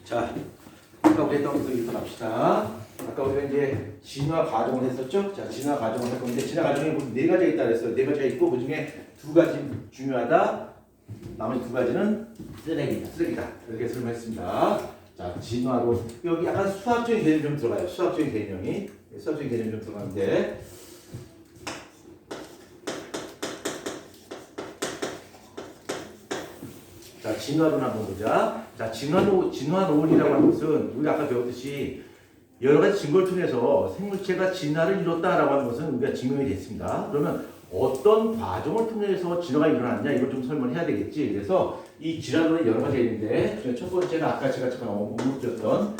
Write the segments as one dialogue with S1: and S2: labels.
S1: 자, 아까 우리 했던 것부터 갑시다. 아까 우리가 이제 진화 과정을 했었죠? 자, 진화 과정을 할 건데, 진화 과정에 무슨 네 가지가 있다 그랬어요. 네 가지가 있고, 그 중에 두 가지 중요하다. 나머지 두 가지는 쓰레기다. 이렇게 설명했습니다. 자, 진화로. 여기 약간 수학적인 개념이 좀 들어가요. 수학적인 개념이 좀 들어가는데. 자, 진화론 한번 보자. 자, 진화론이라고 하는 것은 우리가 아까 배웠듯이 여러 가지 증거를 통해서 생물체가 진화를 이뤘다라고 하는 것은 우리가 증명이 됐습니다. 그러면 어떤 과정을 통해서 진화가 일어났냐 이걸 좀 설명해야 되겠지. 그래서 이 진화론에 여러 가지가 있는데 첫 번째는 아까 제가 잠깐 언급드렸던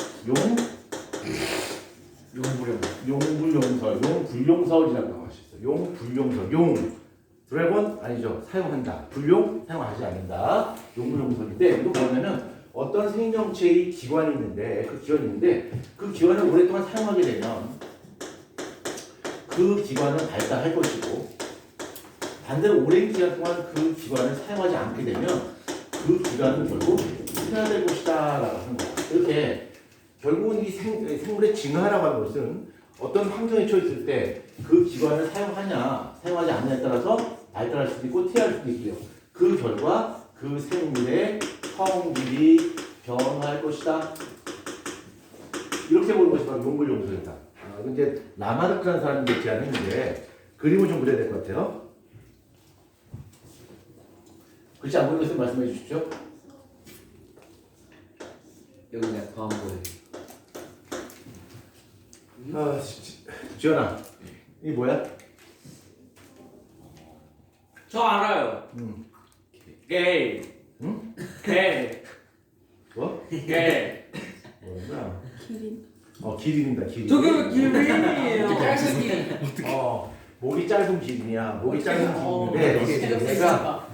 S1: 용불용설이라고 할 수 있어요. 용불용설. 드래곤 아니죠. 사용한다. 불용 사용하지 않는다. 용불용설인데 이거 뭐냐면 어떤 생명체의 기관이 있는데 그 기관을 오랫동안 사용하게 되면 그 기관은 발달할 것이고 반대로 오랜 기간 동안 그 기관을 사용하지 않게 되면 그 기관은 결국 분해될 것이다 라고 하는 거야. 이렇게 결국은 이 생물의 진화라고 하는 것은 어떤 환경에 처했을 때 그 기관을 사용하냐 사용하지 않느냐에 따라서 발달할 수도 있고 퇴할 수도 있고요. 그 결과 그 생물의 성질이 변화할 것이다. 이렇게 보는 것이 바로 용불용설이다. 이제 라마르크라는 사람이 제안했는데 그림을 좀 그려야 될 것 같아요. 글씨 안 보이는 것을 말씀해 주십시오.
S2: 여기 내가 안 보여.
S1: 지연아, 이 뭐야?
S2: 저 알아요. 게임.
S1: 응?
S2: 게임.
S1: 뭐?
S2: 게임.
S1: 뭐야?
S3: 기린.
S1: 기린이다, 기린.
S2: 저게 기린이에요.
S1: 목이 짧은 기린이야. 목이 짧은 기린인데 이게 내가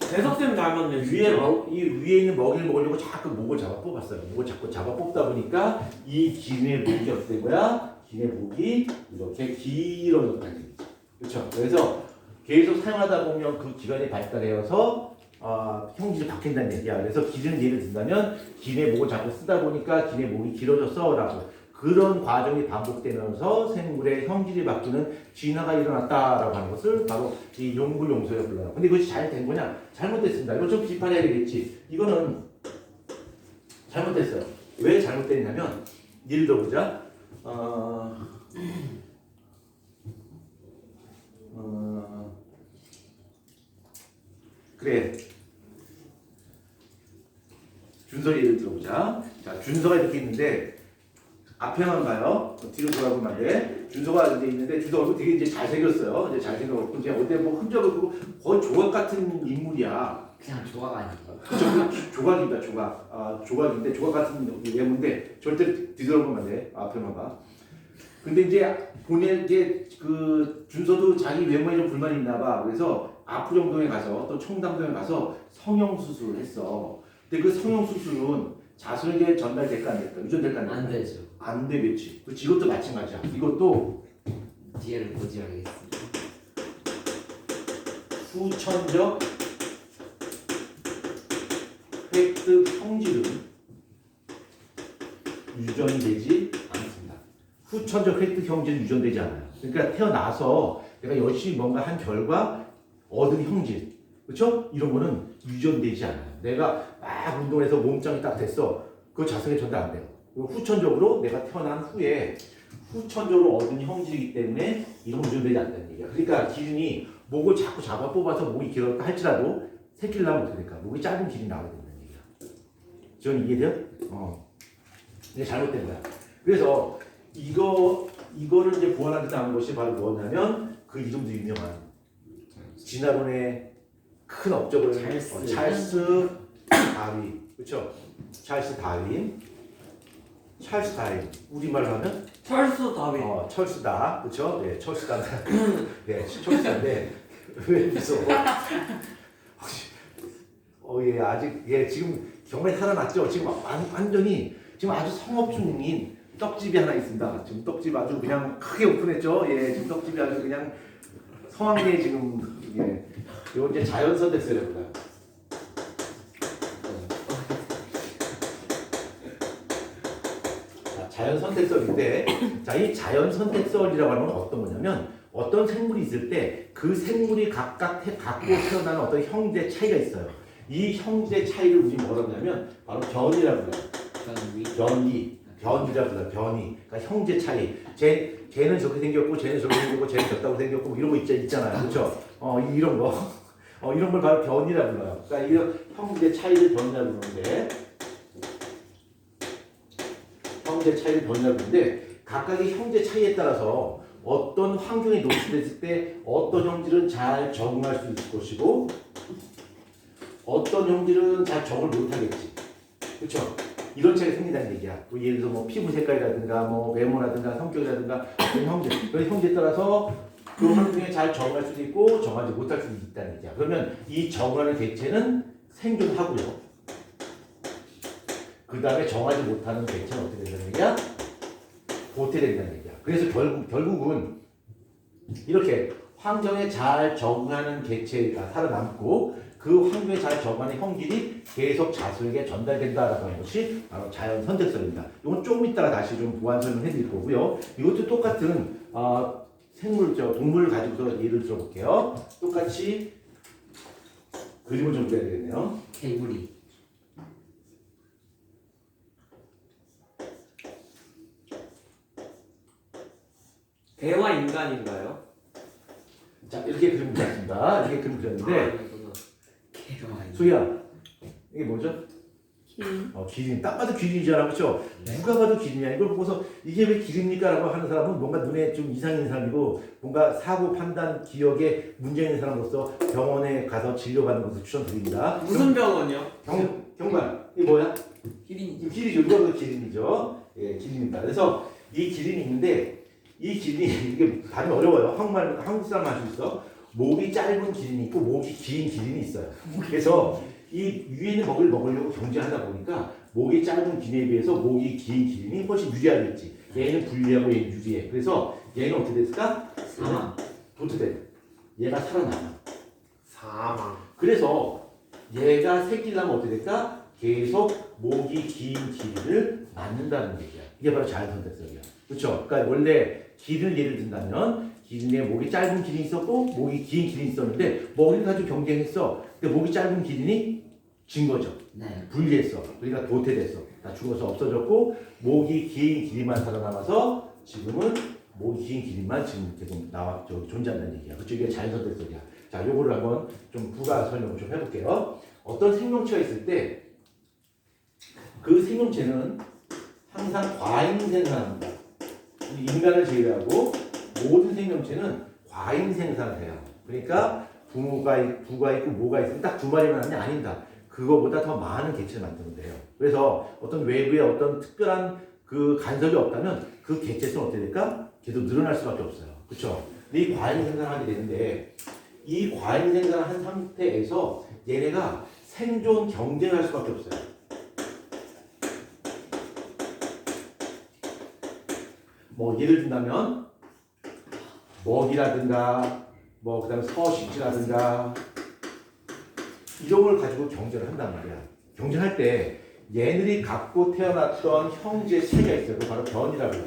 S2: 대석쌤 닮았네.
S1: 이 위에 있는 먹이를 먹으려고 자꾸 목을 잡아 뽑았어요. 목을 자꾸 잡아 뽑다 보니까 이 기린의 목이 어떻게 된 거야? 기린의 목이 이렇게 길어졌다는 얘기죠. 그렇죠? 그래서 계속 사용하다 보면 그 기관이 발달해서 형질이 바뀐다는 얘기야. 그래서 기린을 예를 든다면 기린의 목을 자꾸 쓰다 보니까 기린의 목이 길어졌어라고. 그런 과정이 반복되면서 생물의 형질이 바뀌는 진화가 일어났다라고 하는 것을 바로 이 용불용설이라고 불러요. 근데 이것이 잘 된 거냐? 잘못됐습니다. 이걸 좀 비판해야 되겠지. 이거는 잘못됐어요. 왜 잘못됐냐면 예를 들어보자. 그래. 준서 예를 들어보자. 자, 준서가 이렇게 있는데 앞에만 봐요. 뒤로 돌아보면 안 돼. 준서가 이제 있는데 준서 얼굴 되게 이제 잘생겼어요. 이제 잘생겼고 이제 어디 뭐 흔적을 보고 거의 조각 같은 인물이야.
S2: 그냥 조각 아니고.
S1: 조각이다 조각. 조각인데 조각 같은 외모인데 절대 뒤돌아보면 안 돼. 앞에만 봐. 근데 이제 본인 이제 그 준서도 자기 외모에 좀 불만이 있나 봐. 그래서 압구정동에 가서 또 청담동에 가서 성형 수술을 했어. 근데 그 성형 수술은 자손에게 전달될까 안 될까? 유전될까 안 될까?
S2: 안 되죠.
S1: 안 되겠지. 그렇지. 이것도 마찬가지야. 이것도
S2: 뒤에를 고지하겠습니다.
S1: 후천적 획득 형질은 유전이 되지 않습니다. 후천적 획득 형질은 유전되지 않아요. 그러니까 태어나서 내가 열심히 뭔가 한 결과 얻은 형질, 그렇죠? 이런 거는 유전되지 않아요. 내가 막 운동해서 몸짱이 딱 됐어. 그거 자손에 전달 안 돼요. 후천적으로 내가 태어난 후에 후천적으로 얻은 형질이기 때문에 이런 유전되지 않다는 얘기야. 그러니까 기린이 목을 자꾸 잡아 뽑아서 목이 길었다 할지라도 새끼를 낳으면 어떻게 될까? 목이 짧은 기린이 나오게 된다는 얘기야. 지금 이해돼요? 이게 잘못된 거야. 그래서 이거를 이제 보완하기 위한 것이 바로 뭐냐면 그 이름도 유명한 진화론의 큰 업적을 찰스 다윈, 그렇죠? 찰스 다윈. 우리말로 하면
S2: 찰스 다윈.
S1: 철수다, 그렇죠? 네, 철수다. 네, 철수다인데 왜 무서워? 예, 아직 지금 경매 살아났죠? 지금 완전히 지금 아주 성업 중인 떡집이 하나 있습니다. 지금 떡집 아주 그냥 크게 오픈했죠? 예, 지금 떡집이 아주 그냥 성황리에 지금 이거 이제 자연 선택설이라고요. 자, 자연 선택설인데, 자, 이 자연 선택설이라고 하는 건 어떤 거냐면 어떤 생물이 있을 때 그 생물이 각각 갖고 태어나는 어떤 형제 차이가 있어요. 이 형제 차이를 우리 뭐라고 하냐면 바로 변이라고 해요. 변이라고 해요. 변이. 그러니까 형제 차이. 쟤는 저렇게 생겼고, 쟤는 저렇게 생겼고, 쟤는 저렇다고 생겼고, 뭐 이런 거 있잖아요. 그렇죠? 이런 거. 이런 걸 바로 변이라고 불러요. 그러니까 이런 형제 차이를 변이라고 부르는데, 각각의 형제 차이에 따라서 어떤 환경에 노출됐을 때 어떤 형질은 잘 적응할 수 있을 것이고, 어떤 형질은 잘 적응을 못하겠지. 그렇죠? 이런 차이가 생긴다는 얘기야. 뭐 예를 들어서 뭐 피부 색깔이라든가, 뭐 외모라든가, 성격이라든가, 그런 형제. 그런 형제에 따라서 그 환경에 잘 적응할 수도 있고 적응하지 못할 수도 있다는 얘기야. 그러면 이 적응하는 개체는 생존하고요. 그 다음에 정하지 못하는 개체는 어떻게 된다는 얘기야? 도태된다는 얘기야. 그래서 결국은 이렇게 환경에 잘 적응하는 개체가 살아남고 그 환경에 잘 적응하는 형질이 계속 자수에게 전달된다라고 하는 것이 바로 자연 선택설입니다. 이건 조금 이따가 다시 좀 보완 설명해 드릴 거고요. 이것도 똑같은 동물을 가지고서 예를 들어볼게요. 똑같이 그림을 좀 그려야 되겠네요.
S2: 개구리. 개와 인간인가요?
S1: 자, 이렇게 그림 그렸습니다. 이렇게 그림 그렸는데,
S2: 개와 인간.
S1: 수희야, 이게 뭐죠?
S3: 기린.
S1: 기린. 딱 봐도 기린이잖아, 그렇죠? 누가 봐도 기린이야. 이걸 보고서 이게 왜 기린입니까라고 하는 사람은 뭔가 눈에 좀 이상 있는 사람이고, 뭔가 사고 판단 기억에 문제 있는 사람으로서 병원에 가서 진료받는 것을 추천드립니다.
S2: 무슨 병원이요?
S1: 경관, 이게 뭐야?
S2: 기린.
S1: 지금 기린이죠. 누가 봐도 기린이죠. 예, 기린입니다. 그래서 이 기린이 있는데, 이 기린이 이게 발음이 어려워요. 한국 사람 할 수 있어. 목이 짧은 기린이 있고 목이 긴 기린이 있어요. 그래서 이 위에 있는 먹이를 먹으려고 경쟁하다 보니까 목이 짧은 기린에 비해서 목이 긴 기린이 훨씬 유리하겠지. 얘는 불리하고 얘는 유리해. 그래서 얘는 어떻게 됐을까?
S2: 사망.
S1: 도태돼. 얘가 살아남아.
S2: 사망.
S1: 그래서 얘가 새끼를 낳으면 어떻게 될까? 계속 목이 긴 기린을 낳는다는 얘기야. 이게 바로 자연선택설이야. 그렇죠? 그러니까 원래 기린을 예를 든다면 기린에 목이 짧은 기린이 있었고 목이 긴 기린이 있었는데 먹이를 가지고 경쟁했어. 근데 목이 짧은 기린이 진 거죠.
S2: 네.
S1: 분리했어. 그러니까 도태됐어. 다 죽어서 없어졌고 목이 긴 기린만 살아남아서 지금은 목이 긴 기린만 지금 계속 존재한다는 얘기야. 그렇죠? 이게 자연선택설이야. 자, 요거를 한번 좀 부가 설명을 좀 해볼게요. 어떤 생명체가 있을 때 그 생명체는 항상 과잉 생산합니다. 인간을 제외하고 모든 생명체는 과잉 생산을 해요. 그러니까 부가 있고 모가 있으면 딱 두 마리만 하는 게 아니다. 그거보다 더 많은 개체를 만들면 돼요. 그래서 어떤 외부에 어떤 특별한 그 간섭이 없다면 그 개체수는 어떻게 될까? 계속 늘어날 수밖에 없어요. 그렇죠? 이 과잉 생산을 하게 되는데 이 과잉 생산을 한 상태에서 얘네가 생존 경쟁할 수밖에 없어요. 뭐 예를 든다면 먹이라든가 뭐 그다음에 서식지라든가 이런 걸 가지고 경쟁을 한단 말이야. 경쟁할 때 얘네들이 갖고 태어났던 형제 차이가 있어요. 바로 변이라고 해요.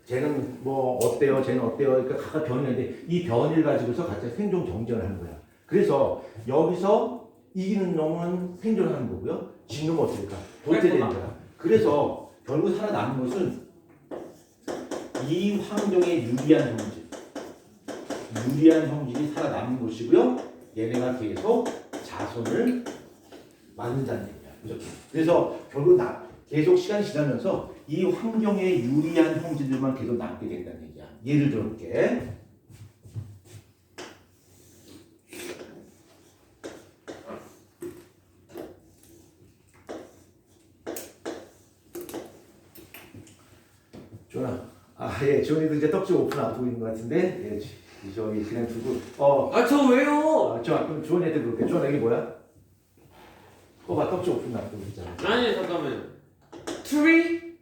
S1: 쟤는 뭐 어때요? 쟤는 어때요? 그러니까 각각 변이인데 이 변이를 가지고서 같이 생존 경쟁을 하는 거야. 그래서 여기서 이기는 놈은 생존하는 거고요. 진 놈은 어떻게 될까? 도태되는 거야. 그래서 결국 살아남는 것은 이 환경에 유리한 형질이 살아남는 것이고요. 얘네가 계속 자손을 만든다는 얘기야. 그렇죠? 그래서 결국 계속 시간이 지나면서 이 환경에 유리한 형질들만 계속 남게 된다는 얘기야. 예를 들어볼게. 조나. 예, 지원이도 이제 떡집 오픈 앞두고 있는 것 같은데, 예, 저기 그냥 두고,
S2: 저 왜요?
S1: 그럼 주원이한테 그럴게. 주원아, 이게 뭐야? 봐, 떡집 오픈 앞두고 있잖아.
S2: 아니 잠깐만요. 트리?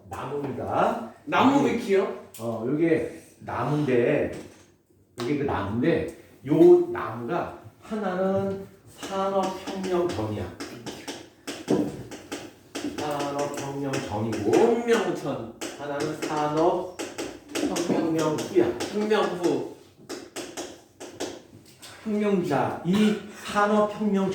S1: 나무입니다.
S2: 나무 위키요?
S1: 요게 나무인데, 이게 그 나무인데, 요 나무가 하나는 산업혁명 전이야. 산업혁명 전이고
S2: 혁명전.
S1: 하나는 산업혁명 후야.
S2: 혁명 후. 혁명 뒤.
S1: 자, 이 산업혁명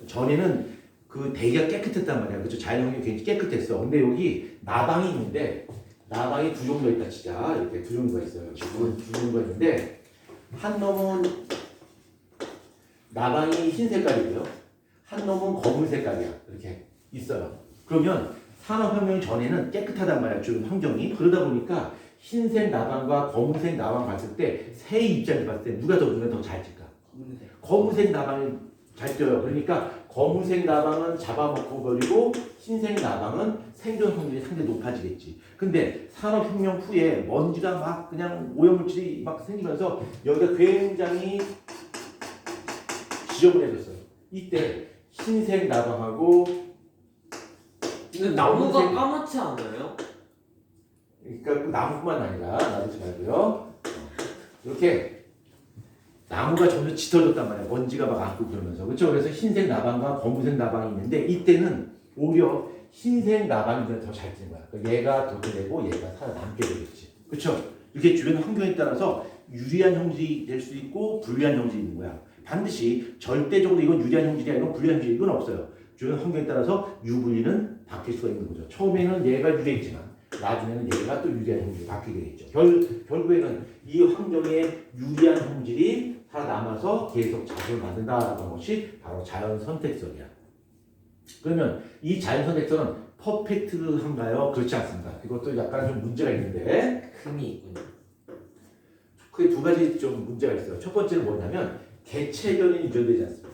S1: 전에는 그 대기가 깨끗했단 말이야. 그죠? 자연환경이 굉장히 깨끗했어. 근데 여기 나방이 있는데 나방이 두 종류가 있다 진짜. 이렇게 두 종류가 있어요. 지금 두 종류가 있는데 한 놈은 나방이 흰 색깔이고요. 한 놈은 검은 색깔이야. 이렇게 있어요. 그러면 산업혁명 전에는 깨끗하단 말이야. 지금 환경이. 그러다 보니까 흰색 나방과 검은색 나방 봤을 때 새의 입장에서 봤을 때 누가 더 눈에 더 잘 띌까? 검은색 나방이 잘 뛰어요. 그러니까 검은색 나방은 잡아먹고 버리고 흰색 나방은 생존 확률이 상당히 높아지겠지. 근데 산업혁명 후에 먼지가 막 그냥 오염물질이 막 생기면서 여기가 굉장히 지저분해졌어요. 이때 흰색 나방하고
S2: 근데 나무가
S1: 검은색-
S2: 까맣지 않아요?
S1: 그러니까 그 나무뿐만 아니라 놔두지 말고요. 이렇게 나무가 점점 짙어졌단 말이야. 먼지가 막 안고 그러면서. 그렇죠? 그래서 흰색 나방과 검은색 나방이 있는데 이때는 오히려 흰색 나방이 더 잘 뛰는 거야. 그러니까 얘가 도태되고 얘가 살아남게 되겠지. 그렇죠? 이렇게 주변 환경에 따라서 유리한 형질이 될 수 있고 불리한 형질이 있는 거야. 반드시 절대적으로 이건 유리한 형질이 아니고 불리한 형질 이건 없어요. 주변 환경에 따라서 유불리는 바뀔 수가 있는 거죠. 처음에는 얘가 유리했지만 나중에는 얘가 또 유리한 형질이 바뀌게 되겠죠. 결국에는 이 환경에 유리한 형질이 살아남아서 계속 자손을 만든다라는 것이 바로 자연 선택설이야. 그러면 이 자연 선택설은 퍼펙트한가요? 그렇지 않습니다. 이것도 약간 좀 문제가 있는데
S2: 금이 있군요.
S1: 크게 두 가지 좀 문제가 있어요. 첫 번째는 뭐냐면 개체변이 유전되지 않습니다.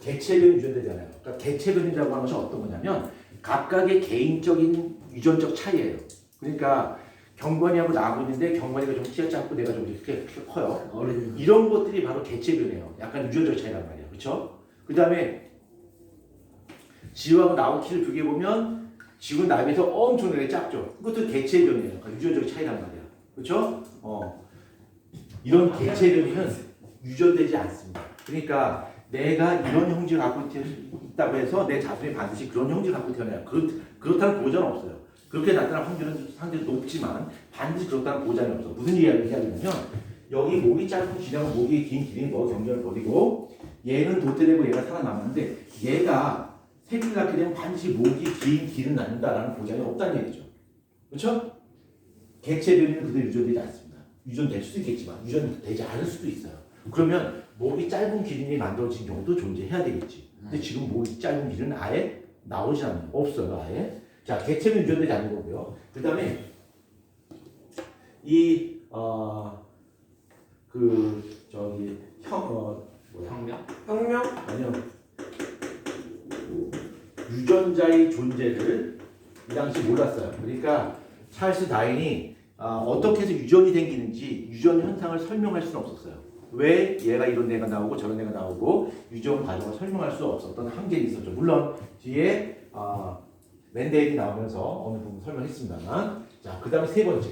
S1: 개체변이 유전되잖아요. 그러니까 개체변이라고 하는 것이 어떤 거냐면 각각의 개인적인 유전적 차이예요. 그러니까 경관이하고 나하고 있는데 경관이가 좀 키가 작고 내가 좀 이렇게 키가 커요.
S2: 어린.
S1: 이런 것들이 바로 개체변이에요. 약간 유전적 차이란 말이에요. 그렇죠? 그 다음에 지우하고 나하고 키를 비교해 보면 지우는 나에 비해서 엄청나게 작죠. 그것도 개체변이에요. 그러니까 유전적 차이란 말이에요. 그렇죠? 이런 개체변이는 유전되지 않습니다. 그러니까 내가 이런 형질을 갖고 있다고 해서 내 자손이 반드시 그런 형질을 갖고 태어나요. 그렇다는 보장은 없어요. 그렇게 나타날 확률은 상당히 높지만 반드시 그렇다는 보장이 없어. 무슨 이야기냐면 여기 목이 짧은 기량은 목이 긴 기린이 너 경쟁을 벌이고 얘는 도태되고 얘가 살아남았는데 얘가 새끼를 낳게 되면 반드시 목이 긴 길은 낳는다라는 보장이 없다는 얘기죠. 그렇죠? 개체변이는 그대로 유전되지 않습니다. 유전될 수도 있겠지만 유전되지 않을 수도 있어요. 그러면 목이 짧은 기린이 만들어진 경우도 존재해야 되겠지. 근데 지금 목이 짧은 기린은 아예 나오지 않는 없어요. 아예. 자, 개체는 유전되지 않는 거고요. 그 다음에
S2: 혁명? 혁명?
S1: 아니요. 유전자의 존재를 이 당시 몰랐어요. 그러니까 찰스 다윈이 어떻게 해서 유전이 생기는지 유전 현상을 설명할 수는 없었어요. 왜 얘가 이런 애가 나오고 저런 애가 나오고 유전 과정을 설명할 수 없었던 한계가 있었죠. 물론 뒤에 맨데일이 나오면서 어느 부분 설명했습니다만, 자, 그 다음에 세 번째.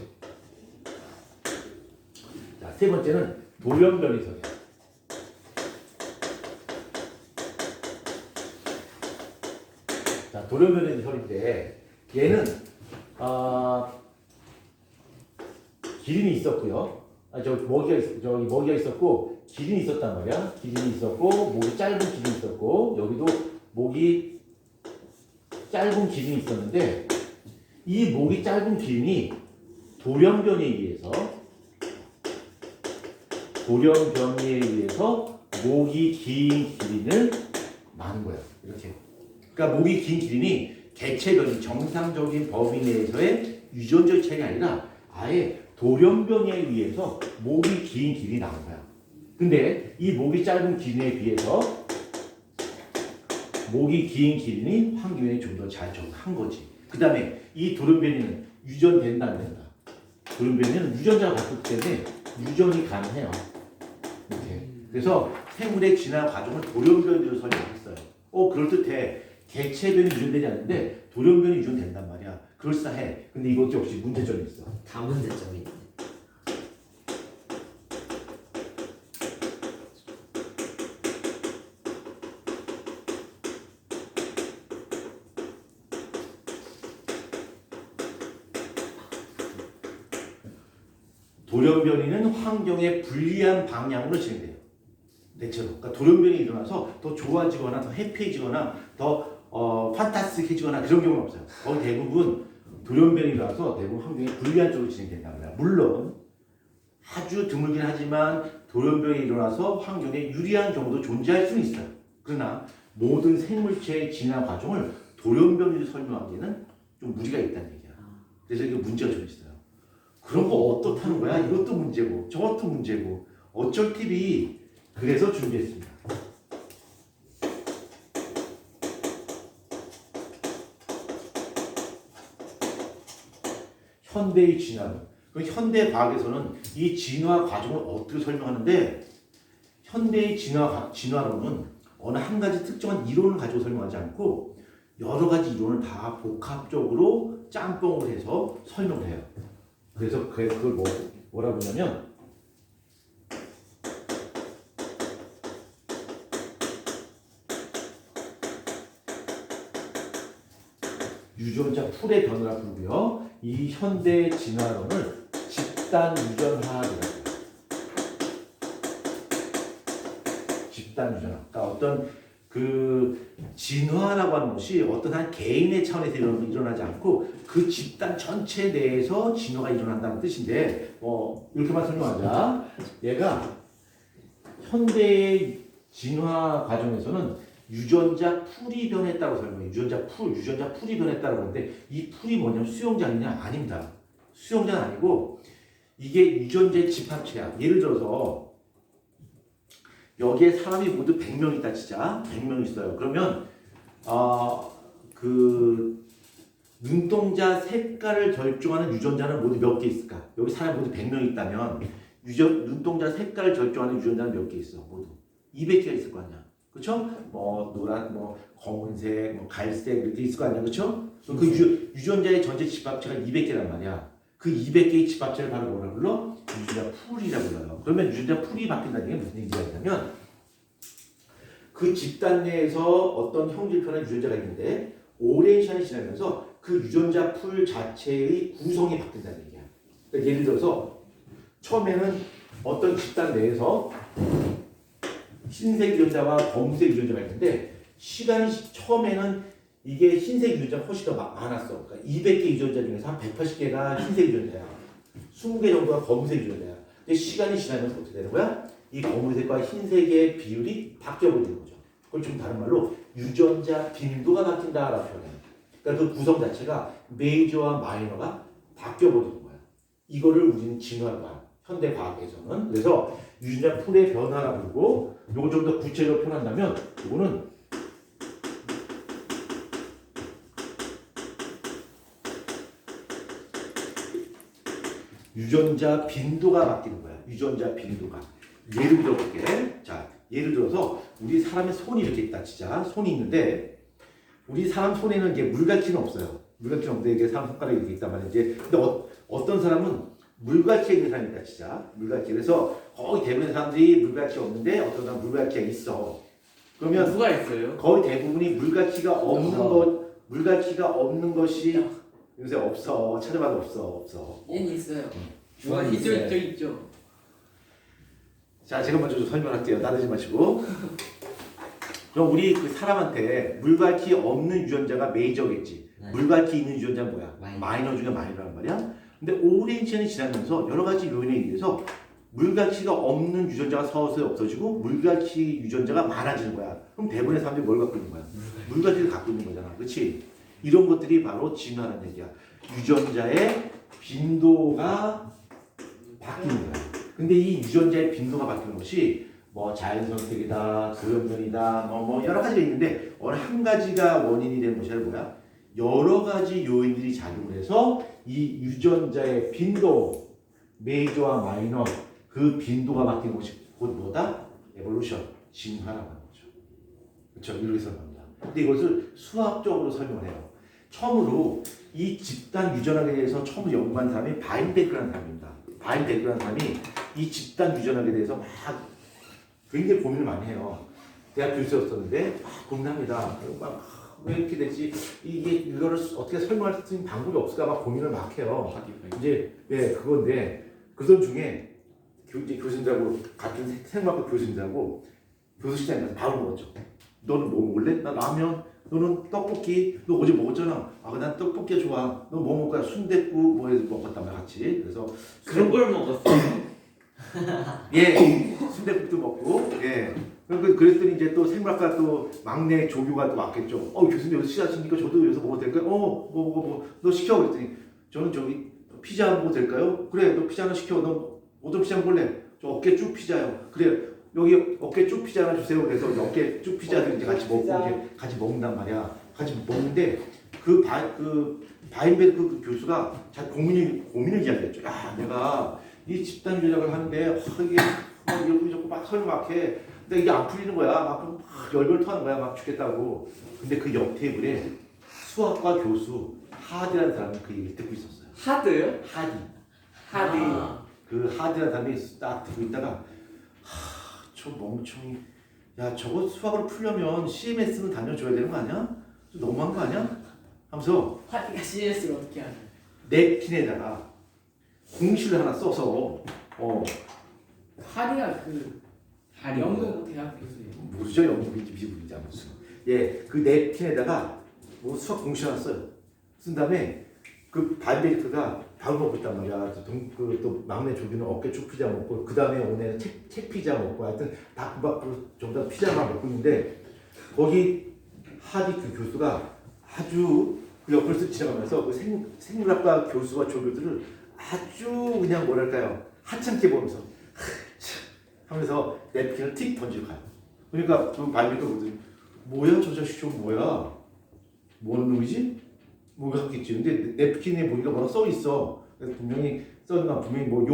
S1: 자, 세 번째는 돌연변이설이야. 자, 돌연변이설인데 얘는 기린이 있었고요. 저기 먹이가 있었고 기린이 있었단 말이야. 기린이 있었고 목이 짧은 기린이 있었고 여기도 목이 짧은 기린이 있었는데 이 목이 짧은 기린이 돌연변이에 의해서 목이 긴 기린을 낳은 거야. 이렇게. 그러니까 목이 긴 기린이 개체변이 정상적인 범위 내에서의 유전적 차이가 아니라 아예 돌연변이에 의해서 목이 긴 기린이 낳은 거야. 근데 이 목이 짧은 기린에 비해서 목이 긴 기린이 환경에 좀 더 잘 적응한 거지. 그 다음에 이 돌연변이는 유전된다 안 된다. 돌연변이는 유전자가 바뀌기 때문에 유전이 가능해요. 이렇게. 그래서 생물의 진화 과정을 돌연변이로 설명했어요. 그럴듯해. 개체변이 유전되지 않는데 돌연변이 유전된단 말이야. 그럴싸해. 근데 이것도 역시 문제점이 있어.
S2: 다 문제점이 있네.
S1: 돌연변이는 환경에 불리한 방향으로 진행돼요. 대체로. 그러니까 돌연변이 일어나서 더 좋아지거나 더 해피해지거나 더 판타스틱해지거나 그런 경우는 없어요. 거의 대부분 돌연변이 일어나서 대부분 환경에 불리한 쪽으로 진행된단 말이야. 물론 아주 드물긴 하지만 돌연변이 일어나서 환경에 유리한 경우도 존재할 수는 있어요. 그러나 모든 생물체의 진화 과정을 돌연변이로 설명하기에는 좀 무리가 있다는 얘기야. 그래서 이게 문제가 좀 있어요. 그런 거 어떻다는 거야? 이것도 문제고 저것도 문제고 어쩔 TV 그래서 준비했습니다. 현대의 진화론. 그 현대 과학에서는 이 진화 과정을 어떻게 설명하는데 현대의 진화론은 어느 한 가지 특정한 이론을 가지고 설명하지 않고 여러 가지 이론을 다 복합적으로 짬뽕을 해서 설명을 해요. 그래서 그걸 뭐라 그러냐면 유전자 풀의 변화라 부르고요. 이 현대 진화론을 집단 유전학이라고 해요. 집단 유전학. 그러니까 어떤 그 진화라고 하는 것이 어떤 한 개인의 차원에서 일어나지 않고 그 집단 전체 내에서 진화가 일어난다는 뜻인데 이렇게만 설명하자. 얘가 현대의 진화 과정에서는 유전자 풀이 변했다고 설명해. 유전자 풀이 변했다고 하는데 이 풀이 뭐냐면 수용자느냐? 아닙니다. 수용자는 아니고 이게 유전자의 집합체야. 예를 들어서 여기에 사람이 모두 100명 있다 치자. 100명 있어요. 그러면 그 눈동자 색깔을 결정하는 유전자는 모두 몇 개 있을까? 여기 사람 모두 100명 있다면 눈동자 색깔을 결정하는 유전자는 몇 개 있어? 모두 200개가 있을 거 아니야. 그렇죠? 노란, 검은색, 갈색 이렇게 있을 거 아니야. 그렇죠? 그 유전자의 전체 집합체가 200개란 말이야. 그 200개의 집합체를 바로 뭐라 불러? 유전자 풀이라고 불러요. 그러면 유전자 풀이 바뀐다는 게 무슨 얘기냐면 그 집단 내에서 어떤 형질편한 유전자가 있는데 오랜 시간이 지나면서 그 유전자 풀 자체의 구성이 바뀐다는 얘기야. 그러니까 예를 들어서 처음에는 어떤 집단 내에서 흰색 유전자와 검은색 유전자가 있는데 시간이 처음에는 이게 흰색 유전자가 훨씬 더 많았어. 그러니까 200개 유전자 중에서 한 180개가 흰색 유전자야. 20개 정도가 검은색 유전자야. 근데 시간이 지나면서 어떻게 되는 거야? 이 검은색과 흰색의 비율이 바뀌어버리는 거죠. 그걸 좀 다른 말로 유전자 빈도가 바뀐다라고 표현해요. 그러니까 그 구성 자체가 메이저와 마이너가 바뀌어버리는 거야. 이거를 우리는 진화라고 해요. 현대 과학에서는. 그래서 유전자 풀의 변화라고 부르고 요거 좀 더 구체적으로 표현한다면 이거는 유전자 빈도가 바뀌는 거야. 유전자 빈도가. 예를 들어볼게. 자, 예를 들어서 우리 사람의 손이 이렇게 있다 치자. 손이 있는데 우리 사람 손에는 이게 물갈퀴는 없어요. 물갈퀴는 없는데 이게 사람 손가락이 이렇게 있단 말이지. 근데 어떤 사람은 물갈퀴가 있는 사람이 있다 치자. 물갈퀴. 그래서 거의 대부분의 사람들이 물갈퀴가 없는데 어떤 사람은 물갈퀴가 있어. 그러면
S2: 누가 있어요?
S1: 거의 대부분이 물갈퀴가 없는 것이 요새 없어. 찾아봐도 없어.
S3: 얘는 있어요.
S2: 주환이
S3: 있죠,
S2: 있어요.
S3: 있죠.
S1: 자, 제가 먼저 좀 설명할게요. 나대지 마시고. 그럼 우리 그 사람한테 물갈퀴 없는 유전자가 메이저겠지.
S2: 네.
S1: 물갈퀴 있는 유전자는 뭐야?
S2: 마이너.
S1: 마이너 중에 마이너란 말이야. 근데 오랜 시간이 지나면서 여러 가지 요인에 의해서 물갈퀴가 없는 유전자가 서서히 없어지고 물갈퀴 유전자가 많아지는 거야. 그럼 대부분의 사람들이 뭘 갖고 있는 거야? 물갈퀴를 갖고 있는 거잖아. 그렇지? 이런 것들이 바로 진화라는 얘기야. 유전자의 빈도가 바뀌는 거야. 근데 이 유전자의 빈도가 바뀌는 것이 자연선택이다, 돌연변이다, 여러 가지가 있는데 어느 한 가지가 원인이 되는 것이 아니라 뭐야? 여러 가지 요인들이 작용을 해서 이 유전자의 빈도, 메이저와 마이너 그 빈도가 바뀌는 것이 곧 뭐다? 에볼루션, 진화라고 하는 거죠. 그렇죠? 이렇게 설명합니다. 근데 이것을 수학적으로 설명을 해요. 처음으로 이 집단 유전학에 대해서 처음 연구한 사람이 바인베크라는 사람입니다. 바인베크라는 사람이 이 집단 유전학에 대해서 막 굉장히 고민을 많이 해요. 대학 교수였었는데 고민합니다. 왜 이렇게 됐지? 이거를 어떻게 설명할 수 있는 방법이 없을까 막 고민을 막 해요. 이제 그건데 그들 중에 이제 교수님하고 같은 생물학과 교수님하고 교수실장에 가서 밥을 먹었죠. 너는 뭐 먹을래? 나 라면. 너는 떡볶이. 너 어제 먹었잖아. 난 떡볶이 좋아. 너 뭐 먹을 거야? 순댓국 뭐 해서 먹었단 말이야 같이. 그래서
S2: 그런 걸 먹었어요.
S1: 순댓국도 먹고 그랬더니 이제 또 생물학과 또 막내 조교가 또 왔겠죠. 교수님 여기서 시작하시니까 저도 여기서 먹어도 될까요? 너 시켜. 그랬더니 저는 저기 피자 먹어도 될까요? 그래, 너 피자 하나 시켜. 너 어떤 피자 먹을래? 저 어깨 쭉 피자요. 그래, 여기 어깨 쭉 피자 하나 주세요. 그래서 어깨 쭉 피자를 이제 같이 먹고 이제 같이 먹는단 말이야. 같이 먹는데 바인베르크 그 교수가 잘 고민을 이야기했죠. 야, 내가 이 집단 유전학을 하는데 이게 여기저기 막 설명해. 근데 이게 안 풀리는 거야. 막 열변 토하는 거야. 막 죽겠다고. 근데 그 옆 테이블에 수학과 교수 하디라는 사람이 그 얘기를 듣고 있었어요.
S3: 하드요?
S1: 하디. 그
S3: 하디.
S1: 하디라는 사람이 딱 듣고 있다가 저 멍청이. 야, 저거 수학을 풀려면 CMS는 다녀줘야 되는 거 아니야? 좀 너무한 거 아니야? 하면서
S3: 하디가 CS를 어떻게 하냐?
S1: 냅킨에다가 공식을 하나 써서
S3: 하디가 그
S2: 하디
S3: 영국 대학 교수예요.
S1: 모르죠? 영국인지 미국인지 무슨. 그 냅킨에다가 뭐 수학 공식 하나 써요. 쓴 다음에 그 바인베르크가 밥을 먹고 있단 말이야. 또 막내 조교는 어깨 쭉 피자 먹고 그 다음에 오늘 책 피자 먹고 하여튼 다 전부 다 피자만 먹고 있는데 거기 하디 그 교수가 아주 그 옆을 쓱 지나가면서 그 생물학과 교수와 조교들을 아주 그냥 뭐랄까요 하찮게 보면서 하면서 냅킨을 틱 던지고 가요. 그러니까 그 바인베르크가 보더니 뭐야 저 자식 좀 뭐야 뭐 하는 놈이지? 뭐가 하겠지. 근데 냅킨에 보니까 뭐라 써 있어. 그래서 분명히 써있나 분명히 뭐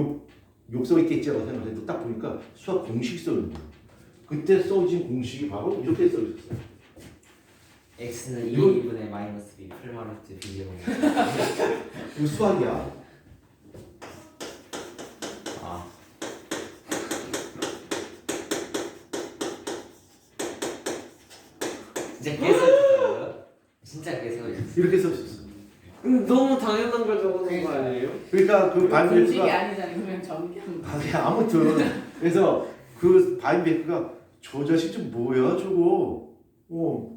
S1: 욕 써 있겠지라고 생각했는데 딱 보니까 수학 공식이 써 있는 거야. 그때 써진 공식이 바로 이렇게 써 있었어요.
S2: x는 2분의 마이너스 b 풀마르트 비제곱.
S1: 그 수학이야.
S2: 진짜 깨서있어요? 진짜 깨서있어요?
S1: 이렇게 써 있었어.
S2: 너무 당연한 걸 적어놓은 거 아니에요?
S1: 그러니까 그
S3: 공식이
S1: 바인베르크가
S3: 아니잖아요. 그냥 전기한 거.
S1: 아무튼 그래서 그 바인베르크가 저 자식 좀 뭐야 저거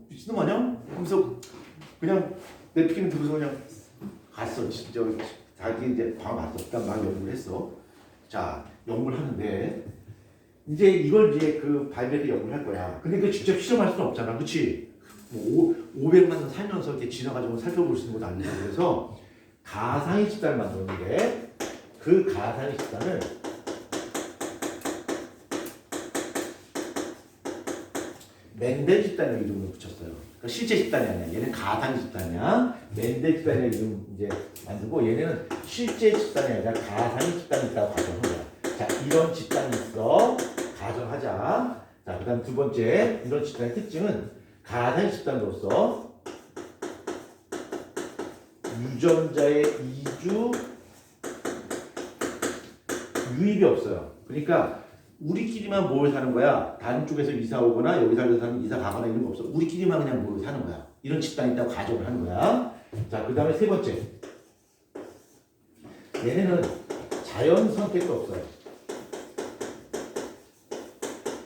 S1: 미친놈 아니야? 하면서 그냥 냅킨 들고서 그냥 갔어. 진짜 자기 이제 방 왔었다 막 연구를 했어. 자 연구를 하는데 이제 이걸 이제 그 바인베르크 연구를 할 거야. 근데 그 직접 실험할 수는 없잖아, 그렇지? 500만 년 살면서 이렇게 진화과정을 살펴볼 수 있는 것도 아니고 그래서 가상의 집단을 만들었는데 그 가상의 집단을 멘델 집단이라는 이름으로 붙였어요. 그러니까 실제 집단이 아니야. 얘는 가상 집단이야. 멘델 집단이라는 이름 이제 만들고 얘네는 실제 집단이 아니라 가상의 집단이 있다고 가정한 거야. 자, 이런 집단이 있어. 가정하자. 자, 그다음 두 번째 이런 집단의 특징은 가상의 집단으로서 유전자의 이주 유입이 없어요. 그러니까 우리끼리만 모여 사는 거야. 다른 쪽에서 이사 오거나 여기 살던 사람 이사 가거나 이런 거 없어. 우리끼리만 그냥 모여 사는 거야. 이런 집단이 있다고 가정을 하는 거야. 자, 그 다음에 세 번째. 얘네는 자연 선택도 없어요.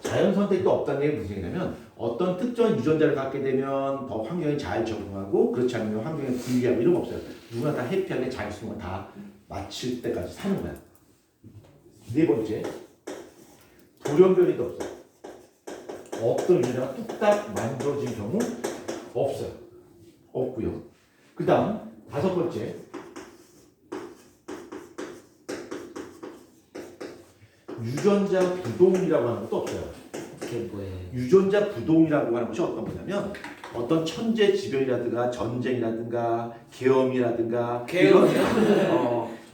S1: 자연 선택도 없다는 게 무슨 얘기냐면 어떤 특정한 유전자를 갖게 되면 더 환경에 잘 적응하고 그렇지 않으면 환경에 불리하고 이런 거 없어요. 누구나 다 해피하게 자기수만 다 마칠 때까지 사는 거야. 네 번째. 돌연변이도 없어요. 어떤 유전자가 뚝딱 만들어진 경우 없어요. 없고요. 그 다음 다섯 번째. 유전자 부동이라고 하는 것도 없어요.
S2: 그게 뭐예요?
S1: 유전자 부동이라고 하는 것이 어떤 거냐면 어떤 천재 지변이라든가 전쟁이라든가 계엄이라든가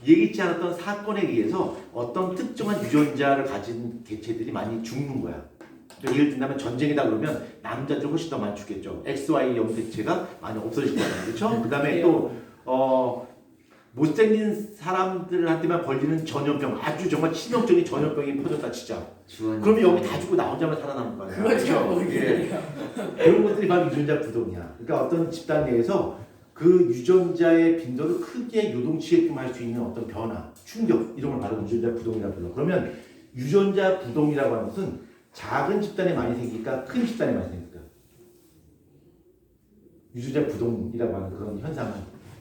S1: 예기치 않았던 사건에 의해서 어떤 특정한 유전자를 가진 개체들이 많이 죽는 거야. 예를 든다면 전쟁이다 그러면 남자들 훨씬 더 많이 죽겠죠. XY 염색체가 많이 없어질 거예요. 그렇죠? 그다음에 또 못생긴 사람들한테만 걸리는 전염병, 아주 정말 치명적인 전염병이 퍼졌다 치자. 그러면 여기 다 죽고 나 혼자만 살아남는 거예요.
S3: 그거 제가 모르겠네요.
S1: 그런 것들이 바로 유전자 부동이야. 그러니까 어떤 집단 내에서 그 유전자의 빈도를 크게 요동치게끔 할 수 있는 어떤 변화, 충격 이런 걸 바로 유전자 부동이라고 불러. 그러면 유전자 부동이라고 하는 것은 작은 집단에 많이 생길까, 큰 집단에 많이 생길까? 유전자 부동이라고 하는 그런 현상은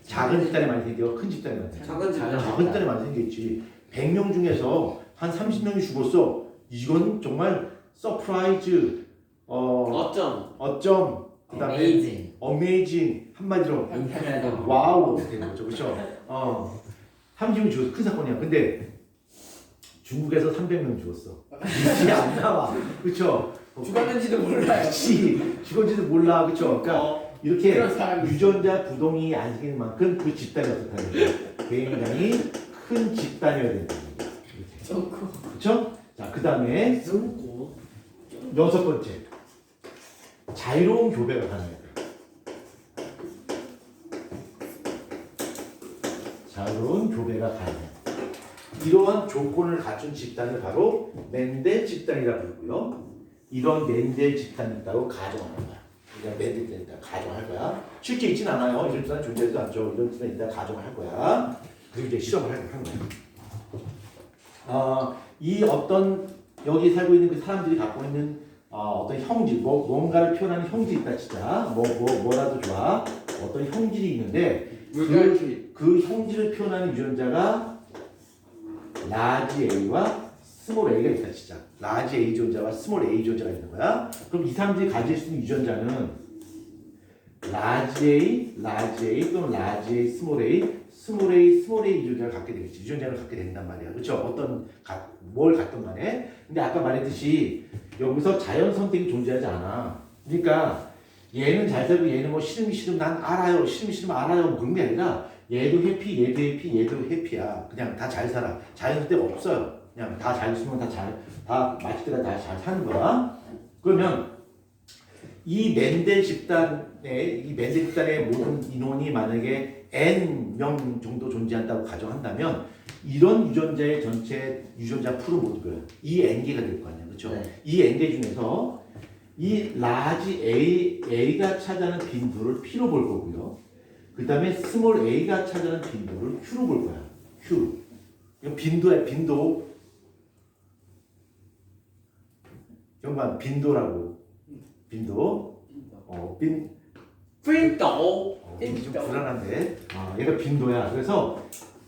S1: 작은 집단에 많이 생겨, 큰 집단에 많이 생겨. 작은 집단에 많이 생겼지. 100명 중에서 한 30명이 죽었어. 이건 정말 서프라이즈, 어쩜, 그다음에 어메이징 한마디로 와우 되는 거죠, 그렇죠? 30명 죽었어, 큰 사건이야. 근데 중국에서 300명 죽었어. 이게 안 나와, 그렇죠?
S3: 죽었는지도 몰라요.
S1: 죽었는지도 몰라, 그렇죠? 그러니까 이렇게
S3: 그런 사람이
S1: 유전자 부동이 안 생기는 만큼 그 집단이 어떻다는 거예요? 굉장히 큰 집단이어야 된다는 거예요.
S3: 좋고.
S1: 그렇죠? 자, 그 다음에 여섯 번째, 자유로운 교배가 가능해요. 자유로운 교배가 가능해요. 이러한 조건을 갖춘 집단을 바로 멘델 집단이라고 부르고요. 이런 멘델 집단이 있다고 가정하는 거야. 그냥 멘델 집단이 있다고 가정할 거야. 실제 있진 않아요. 이런 집단 존재하지도 않죠. 이런 집단이 있다고 가정을 할 거야. 그리고 이제 실험을 한 거야. 이 어떤 여기 살고 있는 그 사람들이 갖고 있는 어떤 형질, 뭔가를 표현하는 형질이 있다 진짜. 뭐라도 좋아. 어떤 형질이 있는데 그 형질을 표현하는 유전자가 라지 A와 스몰 A가 있다 진짜. 라지 A 유전자와 스몰 A 유전자가 있는 거야. 그럼 이 사람들이 가질 수 있는 유전자는 라지 A 또는 라지 A, 스몰 A, 스몰 A 유전자를 갖게 되겠지. 유전자를 갖게 된단 말이야. 그렇죠? 뭘 갖든 간에. 근데 아까 말했듯이 여기서 자연 선택이 존재하지 않아. 그러니까 얘는 잘 살고 얘는 뭐 싫으면 난 알아요. 싫으면 알아요. 뭐 그런 게 아니라 얘도 해피, 얘도 해피, 얘도 해피야. 그냥 다 잘 살아. 자연 선택 없어요. 그냥 다 잘 쓰면 다 맛있게 다 잘 사는 거야. 그러면 이 멘델 집단의 모든 인원이 만약에 N명 정도 존재한다고 가정한다면 이런 유전자의 전체 유전자 풀은 모두가 이 N개가 될 거 아니야. 그렇죠?
S2: 네.
S1: 이 N개 중에서 이 라지 A가 차지하는 빈도를 P로 볼 거고요. 그 다음에 스몰 A가 차지하는 빈도를 Q로 볼 거야. Q. 이건 빈도야, 빈도. 연관 빈도라고. 빈도. 좀 불안한데. 얘가 빈도야. 그래서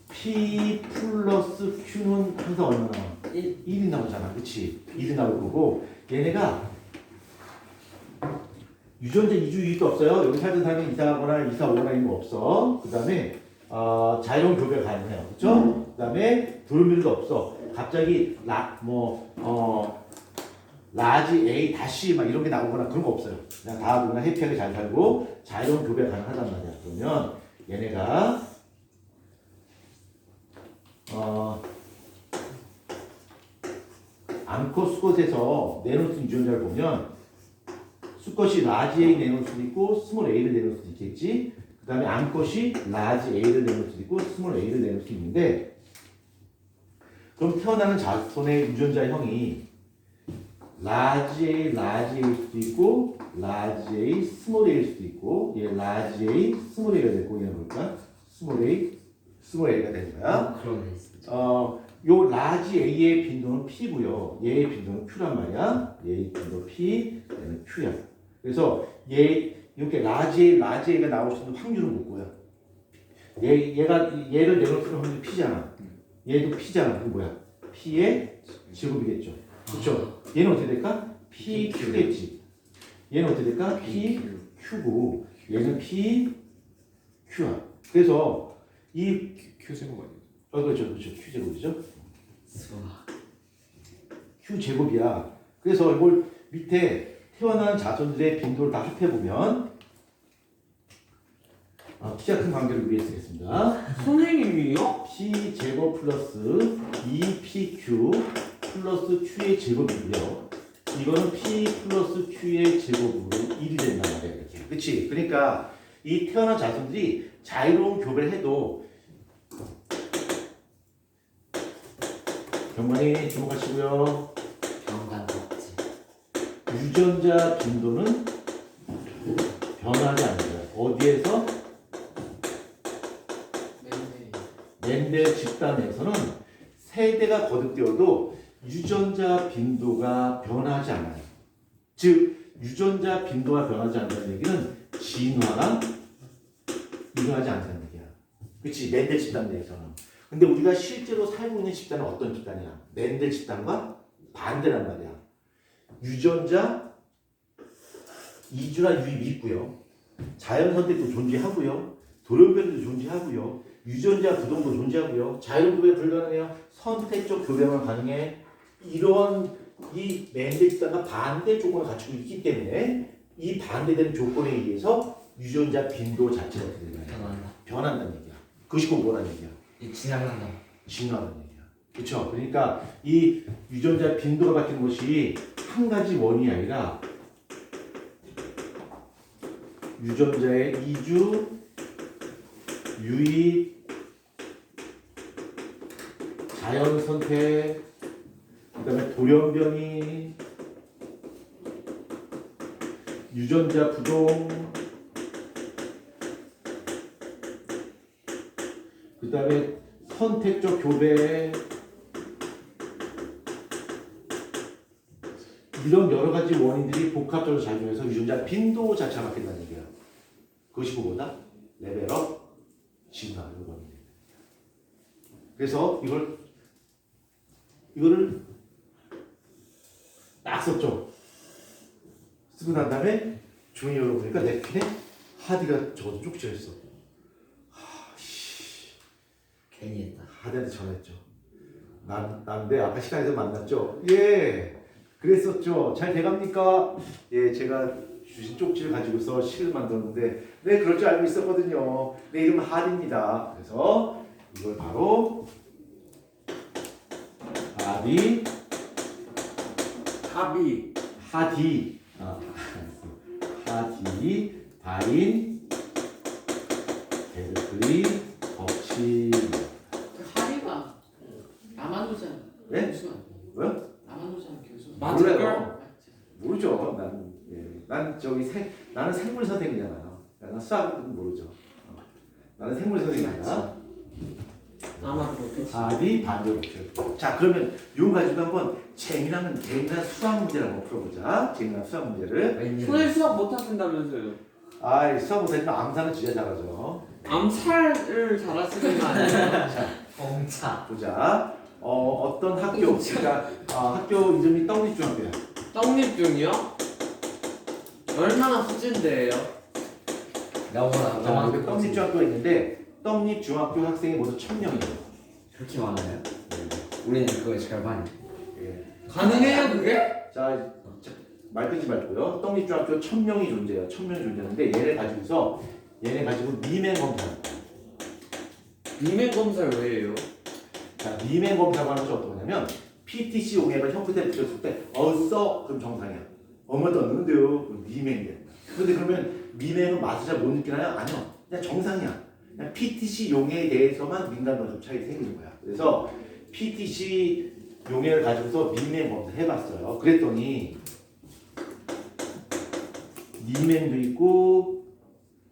S1: P 플러스 Q는 항상 얼마 나와? 1이 나오잖아. 그치? 1이 나올 거고. 얘네가 유전자 이주 유익도 없어요. 여기 살던 사람이 이사 오거나 이런 거 없어. 그 다음에 자유로운 교배가 가능해요. 그렇죠? 그 다음에 돌밀도 없어. 갑자기 라지 A 다시 막 이런 게 나오거나 그런 거 없어요. 그냥 다 누구나 해피하게 잘 살고 자유로운 교배가 가능하단 말이야. 그러면 얘네가 암컷 수컷에서 내놓을 수 있는 유전자를 보면 수컷이 라지 A 내놓을 수도 있고 스몰 A를 내놓을 수도 있겠지. 그 다음에 암컷이 라지 A를 내놓을 수도 있고 스몰 A를 내놓을 수 있는데 그럼 태어나는 자손의 유전자형이 라지 A일 수도 있고 라지 A, 스몰 A일 수도 있고 얘 라지 A, 스몰 A가 되고 얘는 뭘까? 스몰 A가 되는 거야.
S2: 그러네 진짜.
S1: 요 라지 A의 빈도는 P고요. 얘의 빈도는 Q란 말이야. 얘의 빈도 P, 얘는 Q야. 그래서 이렇게 라지 A가 나올 수 있는 확률은 뭐고요? 얘를 내놓을 수 있는 확률이 P잖아. 얘도 P잖아. 그럼 뭐야? P의 제곱이겠죠. 그렇죠? 얘는 어떻게 될까? PQ겠지. 얘는 어떻게 될까? PQ고 얘는 PQ야. 그래서 이
S4: Q제곱 아니에요?
S1: 그렇죠. Q제곱이죠.
S2: 수학.
S1: Q제곱이야. 그래서 이걸 밑에 태어난 자손들의 빈도를 다 합해보면 키가 큰 관계를 위해 쓰겠습니다.
S2: 선생님이요?
S1: P제곱 플러스 2PQ 플러스 Q의 제곱이고요. 이거는 P 플러스 Q의 제곱으로 1이 된단 말이야. 이렇게. 그치? 그러니까 이 태어난 자손들이 자유로운 교배를 해도 경만이 주목하시고요.
S2: 병간 없지.
S1: 유전자 빈도는 변하지 않는다. 어디에서? 멘델 집단에서는 세대가 거듭되어도 유전자 빈도가 변하지 않아요. 즉 유전자 빈도가 변하지 않는다는 얘기는 진화가 일어나지 않는다는 얘기야. 그렇지? 멘델 집단 내에서는. 근데 우리가 실제로 살고 있는 집단은 어떤 집단이야? 멘델 집단과 반대란 말이야. 유전자 이주나 유입이 있고요. 자연 선택도 존재하고요. 돌연변이도 존재하고요. 유전자 부동도 존재하고요. 자연 교배 불가능해요. 선택적 교배만 가능해. 이런 이 멘델 집단과 반대 조건을 갖추고 있기 때문에 이 반대되는 조건에 의해서 유전자 빈도 자체가 어떻게 되나요?
S2: 변한다.
S1: 변한다는 얘기야. 그것이 곧 뭐라는 얘기야?
S2: 이 진화한다.
S1: 진화라는 얘기야. 그렇죠? 그러니까 이 유전자 빈도가 바뀌는 것이 한 가지 원인이 아니라 유전자의 이주, 유입, 자연 선택, 그다음에 돌연변이, 유전자 부동, 그다음에 선택적 교배, 이런 여러 가지 원인들이 복합적으로 작용해서 유전자 빈도 자체가 바뀐다는 얘기야. 그것이 뭐다? 레벨업 진화 요건입니다. 그래서 이거를 딱 썼죠. 쓰고 난 다음에 종이 열어보니까 내 펜에 하디가 저거 쪽지했어.
S2: 괜히 했다.
S1: 하디한테 전화했죠. 난데 아까 시간에서 만났죠. 예. 그랬었죠. 잘 돼갑니까? 예, 제가 주신 쪽지를 가지고서 시를 만들었는데 네, 그럴 줄 알고 있었거든요. 내 이름은 하디입니다. 그래서 이걸 바로 하디 하디 다인 베르클리 법칙.
S3: 하리가 남한우자
S1: 네?
S3: 교수 아니에요?
S1: 뭐요?
S3: 남한우자 교수.
S1: 몰라요. 모르죠. 난 나는 생물 선생이잖아요. 나는 수학은 모르죠. 나는 생물 선생이야.
S2: 아마도
S1: 답이 반대로. 자, 그러면 이거 가지고 한번 재미난 수학 문제를 한번 풀어보자. 재미난 수학 문제를.
S2: 왠지
S4: 선생님 수학 못하신다면서요?
S1: 아, 수학 못하지만 암산은 진짜 잘하죠.
S4: 암살을 잘하시는 거 아니에요?
S2: 공차.
S1: 보자. 어떤 학교, 그러니까 학교 이름이 떡잎중학교야.
S4: 떡잎중이요? 얼마나 수준대예요?
S2: 너무나
S1: 자, 그 떡잎중학교가 있는데 떡잎중학교 학생이 모두 1000명이에요.
S2: 그렇게 많아요? 우리는 그거의 절반이.
S1: 예.
S4: 가능해요 그게?
S1: 자, 말 끊지 말고요. 떡잎중학교 1000명이 존재해요. 1000명이 존재하는데 얘네 가지고 미행 검사합니다.
S4: 비밀 검사를 왜 해요?
S1: 자, 미행 검사가 하는 것이 어떤 거냐면 PTC 용액을 혀끝에 붙였을 때 써 그럼 정상이야. 엄마도 안 넣는데요. 그럼 미행이야. 근데 그러면 미행은 맛을 잘 못 느끼나요? 아니요. 그냥 정상이야. 그냥 PTC 용액에 대해서만 민감도가 좀 차이 생기는 거야. 그래서 PTC 용액을 가지고서 미행 검사 해봤어요. 그랬더니 미행도 있고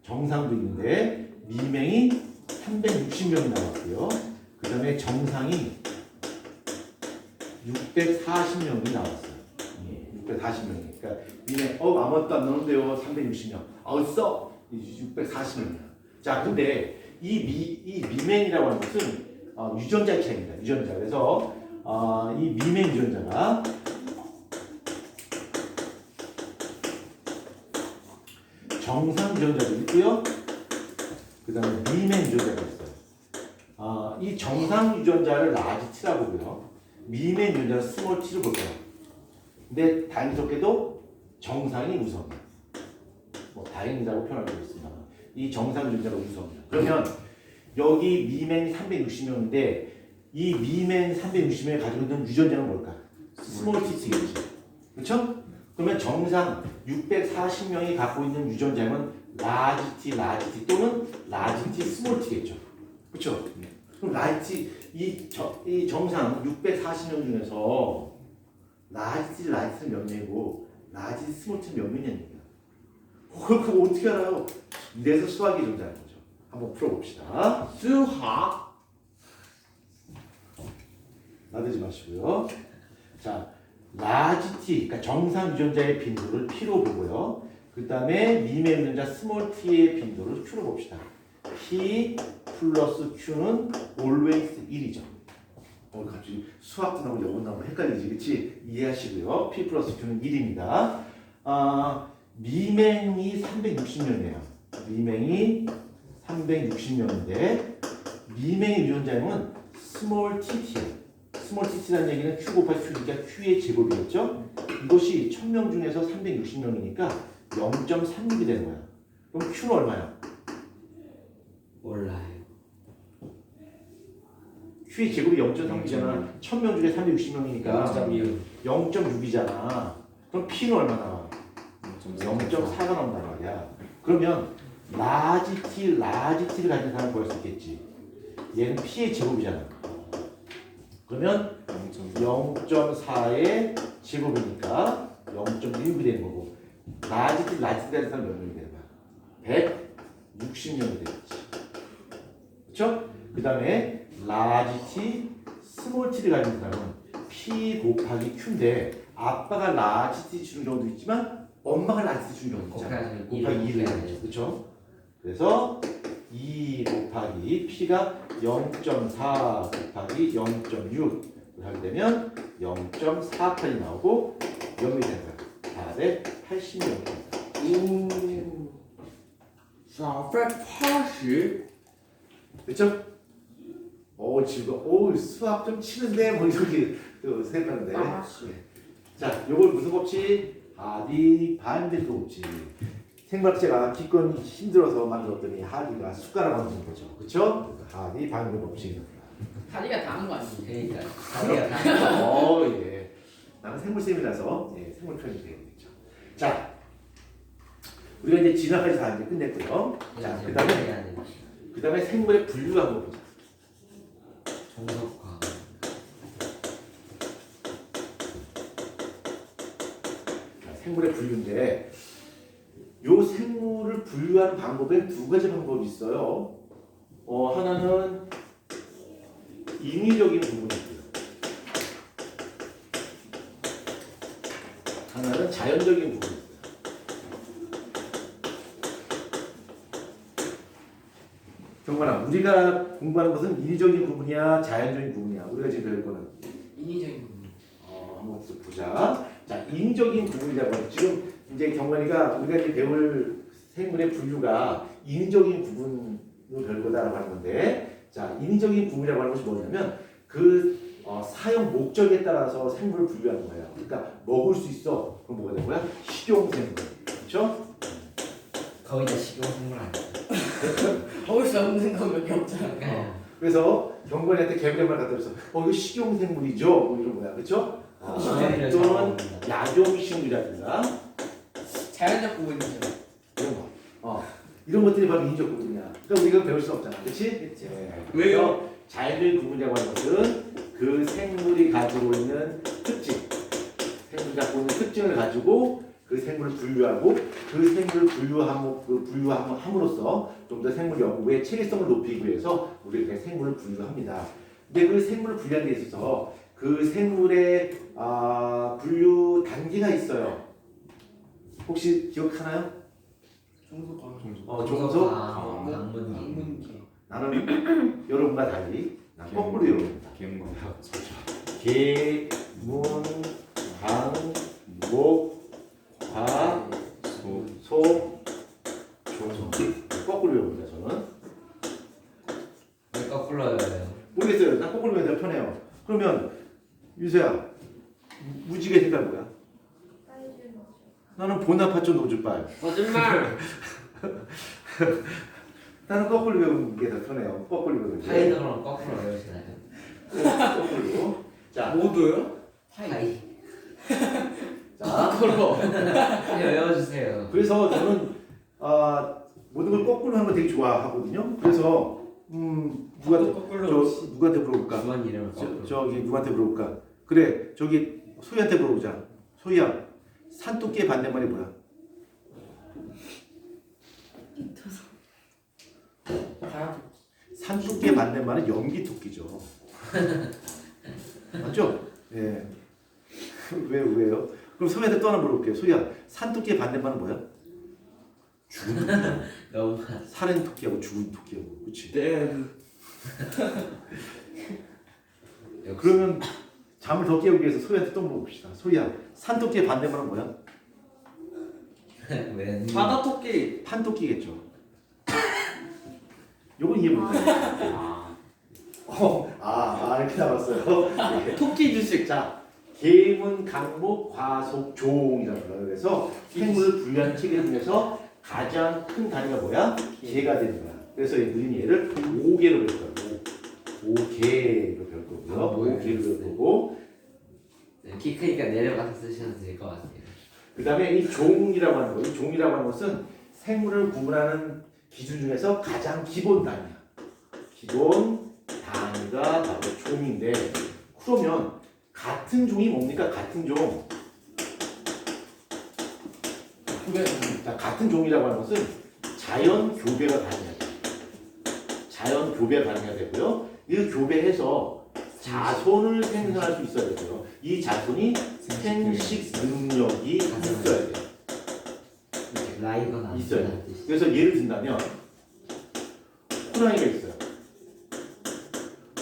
S1: 정상도 있는데 미행이 360명이 나왔고요. 그 다음에 정상이 640명이 나왔어요. 640명이. 그러니까 미행 아무것도 안 넣는데요. 360명. 써 640명이야. 자, 근데 이 미행이라고 하는 것은 유전자 차이입니다. 유전자. 그래서 이 미행 유전자가 정상 유전자도 있고요. 그 다음에 미행 유전자가 있어요. 이 정상 유전자를 라지 T라고 보고요. 미행 유전자를 스몰 T로 볼 거예요. 근데 다행스럽게도 정상이 우선이에요. 뭐 다행이라고 표현하고 있습니다. 이 정상 유전자가 우선이에요. 그러면 여기 미행 360명인데 이 미행 360명이 가지고 있는 유전자는 뭘까? 스몰 T겠지. 그렇죠? 그러면 정상 640명이 갖고 있는 유전자는 라지 T 또는 라지 T 스몰 T겠죠. 그렇죠? 그럼 라지 이 정상 640명 중에서 라지 T는 몇 명이고 라지 T 스몰 T는 몇 명입니까? 그거 어떻게 알아요? 이래서 수학이 존재하는 거죠. 한번 풀어봅시다.
S4: 수학.
S1: 나대지 마시고요. 자, 라지 T, 그러니까 정상 유전자의 빈도를 P로 보고요. 그 다음에 미매 유전자 스몰 T의 빈도를 Q로 봅시다. P 플러스 Q는 always 1이죠. 갑자기 수학도 나오고 영어 나오고 헷갈리지, 그치? 이해하시고요. P 플러스 Q는 1입니다. 미맹이 360명이에요. 미맹이 360명인데 미맹의 유전자는 스몰 TT예요. 스몰 TT라는 얘기는 Q 곱하기 Q니까 Q의 제곱이겠죠? 이것이 1000명 중에서 360명이니까 0.36이 되는 거야. 그럼 Q는 얼마야?
S2: 몰라요.
S1: Q의 제곱이 0.36이잖아. 1000명 중에 360명이니까 0.6이잖아. 그럼 P는 얼마 나와? 0.4가 나온단 말이야. 그러면 라지 T를 가진 사람 구할 수 있겠지. 얘는 P의 제곱이잖아. 그러면 0.4의 제곱이니까 0.16이 되는 거고 라지 T 가진 사람 몇 명이 되는 거야? 160명이 되겠지. 그렇죠? 그 다음에 라지 T, 스몰 T를 가진 사람은 P 곱하기 Q인데 아빠가 라지 T 주는 경우도 있지만 엄마가 라지 T 주는 경우도 있잖아. 곱하기 2를 해야죠. 그렇죠? 그래서 2 곱하기 P가 0.4 곱하기 0.6을 하게 되면 0.48이 나오고 몇이 되는 거야? 480명.
S4: 480.
S1: 그렇죠? 지금 수학 좀 치는데 뭐 이렇게 또 생각하는데. 자, 요걸 무슨 법칙? 하디 반대급 법칙. 생물학자가 기권이 힘들어서 만들었더니 하디가 숟가락 얹은 거죠. 그렇죠? 하디 반대급 법칙.
S3: 다리가 다는 거 아니에요?
S2: 그러니까 다리가 다.
S1: 예. 나는 생물쌤이라서 생물 표현이 되겠죠. 자, 우리가 이제 진화까지 다 이제 끝냈고요. 자, 그다음에 생물의 분류를 한번 보자.
S2: 종속화.
S1: 자, 생물의 분류인데 요 생물을 분류하는 방법에 두 가지 방법이 있어요. 하나는 인위적인 부분이 있고요. 하나는 자연적인 부분이 있고요. 정말아, 우리가 공부하는 것은 인위적인 부분이야, 자연적인 부분이야. 우리가 지금 배울 거는
S3: 인위적인 부분.
S1: 한번 또 보자. 자, 인위적인 부분이라고 하죠. 지금 이제 경관이가 우리가 이제 배울 생물의 분류가 인위적인 부분으로 배울 거다라고 하는 건데, 자, 인위적인 부분이라고 하는 것이 뭐냐면 사용 목적에 따라서 생물을 분류하는 거예요. 그러니까 먹을 수 있어. 그럼 뭐가 되는 거야? 식용생물. 그렇죠?
S2: 거의 다 식용생물 아니야.
S3: 먹을 수 없는 건 몇 개 없잖아.
S1: 그래서 경관이한테 개구리 말 갖다 줘서 이거 식용생물이죠? 뭐 이런 거야. 그렇죠? 또는 야종식물이라든가
S3: 자연적 부분이죠.
S1: 이런 거. 이런 것들이 바로 인적 부분이야. 그러니까 우리가 배울 수 없잖아. 그렇지?
S3: 그렇죠.
S4: 왜요?
S1: 자연적인 부분이라고 하는 것은 그 생물이 가지고 있는 특징, 생물이 갖고 있는 특징을 가지고 그 생물을 분류하고 그 생물을 분류함으로써 좀 더 생물 연구의 체계성을 높이기 위해서 우리가 생물을 분류합니다. 근데 그 생물을 분류하는 데 있어서 그 생물의 분류 단계가 있어요. 혹시 기억하나요?
S3: 종속화.
S1: 종속.
S2: 방문기.
S3: 방문기.
S1: 나는 여러분과 달리 난 거꾸로 여러분입니다. 개, 문, 방, 목, 과, 소, 종. 거꾸로 외웁니다. 저는
S2: 왜 거꾸로 해요?
S1: 모르겠어요. 난 거꾸로 외우면 편해요. 그러면 유세야, 무지개 색깔 뭐야? 나는 보나파초 노즈빨.
S4: 거짓말.
S1: 나는 거꾸로 외우는 게 더 편해요. 거꾸로 외우는 게.
S2: 파이너랑 거꾸로 외우시나요?
S1: 거꾸로. 자,
S4: 모두요?
S3: 파이.
S1: 자,
S3: 거꾸로.
S2: 그냥 외워주세요.
S1: 그래서 저는 모든 걸 거꾸로 하는 거 되게 좋아하거든요. 그래서
S3: 거꾸로.
S1: 누구한테 물어볼까?
S2: 주원 이름을
S1: 저기 누구한테 물어볼까? 그래 저기 소희한테 물어보자. 소희야 산토끼의 반대말이 뭐야?
S3: 가야도.
S1: 산토끼의 반대말은 연기토끼죠. 맞죠? 예. 왜요? 그럼 소희한테 또 하나 물어볼게요. 소희야 산토끼의 반대말은 뭐야? 죽은 토끼.
S2: 너무
S1: 살인 토끼하고 죽은 토끼하고 그렇지?
S4: 네.
S1: 그러면 잠을 더 깨우기 위해서 소희한테 또 물어봅시다. 소희야 산토끼의 반대말은 뭐야?
S2: 왜?
S4: 바다 토끼.
S1: 판토끼겠죠. 요건 이해 못해요. 이렇게 나왔어요. 네.
S4: 토끼 주식.
S1: 자, 계문, 강목, 과속, 종이라고 불러요. 그래서 생물을 분류한 체계 중에서 가장 큰 단위가 뭐야? 개가 되는 거야. 그래서 우리는 얘를 5개로 별 거고, 5개로 별 거고요.
S2: 뭐예요?
S1: 5개로 별 거고,
S2: 키 크니까 내려가서 쓰셔도 될 것 같아요.
S1: 그 다음에 이 종이라고 하는 거, 이 종이라고 하는 것은 생물을 구분하는 기준 중에서 가장 기본 단위야. 기본 단위가 바로 종인데, 그러면 같은 종이 뭡니까? 같은 종. 자, 같은 종이라고 하는 것은 자연 교배가 가능해야 돼요. 자연 교배가 가능해야 되고요. 이 교배해서 자손을 생산할 수 있어야 되고요. 이 자손이 생식 능력이 있어야 돼요.
S2: 라이거나
S1: 있어요. 그래서 예를 든다면 호랑이가 있어요.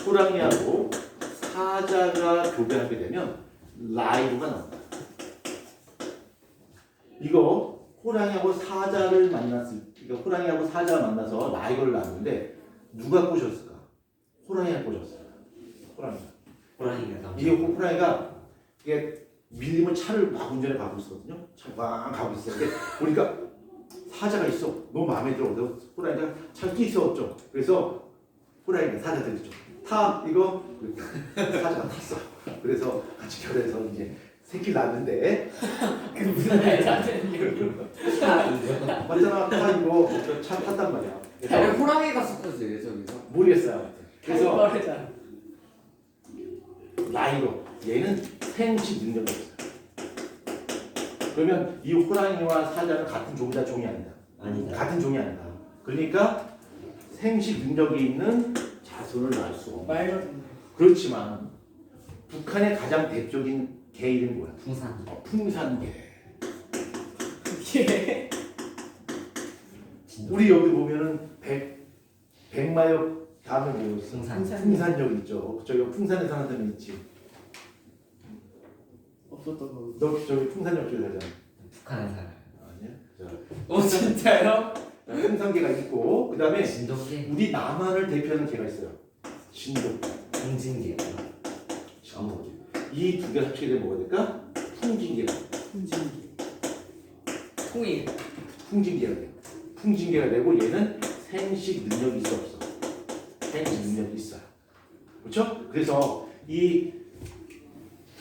S1: 호랑이하고 사자가 교배하게 되면 라이브가 나옵니다. 이거 호랑이하고 사자를 호랑이하고 사자가 만나서 라이브를 나누는데 누가 꼬셨을까? 호랑이가 꼬셨어요.
S2: 호랑이가
S1: 이게 호랑이가 이게 밀리면 차를 막 운전해 가고 있었거든요. 차를 막 가고 있었는데 보니까 사자가 있어. 너무 마음에 들어. 그래서 호랑이가 차를 뛰세웠죠. 그래서 호랑이가 사자들이 죠 타 이거 사자가 탔어. 그래서 같이 결해서 이제 새끼 낳는데
S3: 그 무슨 말인지 아는
S1: 맞잖아. 타 이거 차 탔단 말이야.
S4: 아니
S1: 그래서
S4: 호랑이가 섞었어요 저기서.
S1: 모르겠어요. 그래서
S3: 말이잖아.
S1: 나이로 얘는 생식 능력이 있어요. 그러면 이 호랑이와 사자는 같은 종이다 종이 아니다.
S2: 아니다.
S1: 같은 종이 아니다. 그러니까 생식 능력이 있는 자손을 낳을 수 없는.
S3: 말거든요.
S1: 그렇지만 북한의 가장 대표적인 개 이름이 뭐야?
S2: 풍산.
S1: 풍산개.
S3: 이게
S1: 우리 여기 보면은 백마역 다음에 뭐 있어?
S2: 풍산.
S1: 풍산역 있죠. 저기 풍산에 사는 사람이 있지.
S3: 없었던 거.
S1: 너 저기 풍산역 쪽에 살잖아.
S2: 북한에 살아요.
S1: 아니야?
S3: 어 진짜요?
S1: 풍산개가 있고 그 다음에
S2: 진돗개.
S1: 우리 남한을 대표하는 개가 있어요. 진돗개.
S2: 공진개.
S1: 이 두 개 합치게 되면 뭐가 될까? 풍진개가.
S3: 풍진기. 통일.
S1: 풍진개가 돼요. 풍진개가 되고 얘는 생식 능력이 있어 없어? 생식 능력이 있어요. 그렇죠? 그래서 이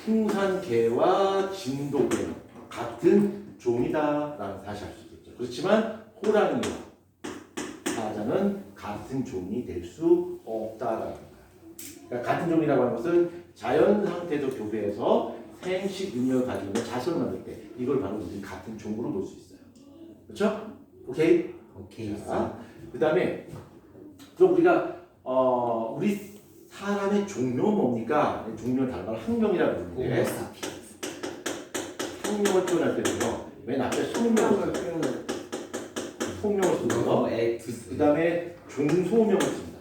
S1: 풍산개와 진돗개는 같은 종이다라는 사실을 알 수 있겠죠. 그렇지만 호랑이와 사자는 같은 종이 될 수 없다라는 거예요. 그러니까 같은 종이라고 하는 것은 자연 상태에서 교배해서 생식 능력을 가지고 있는 자손을 만들 때 이걸 바로 우리는 같은 종으로 볼 수 있어요. 그렇죠? 오케이?
S2: 오케이.
S1: 그 다음에 그럼 우리가 우리 사람의 종묘는 뭡니까? 종묘는 다른 말 학명이라고 부르는데
S2: 호모사피.
S1: 학명을 표현할 때는요 맨 앞에 속명을 쓰고요.
S2: 엑투스.
S1: 그 다음에 종소명을 씁니다.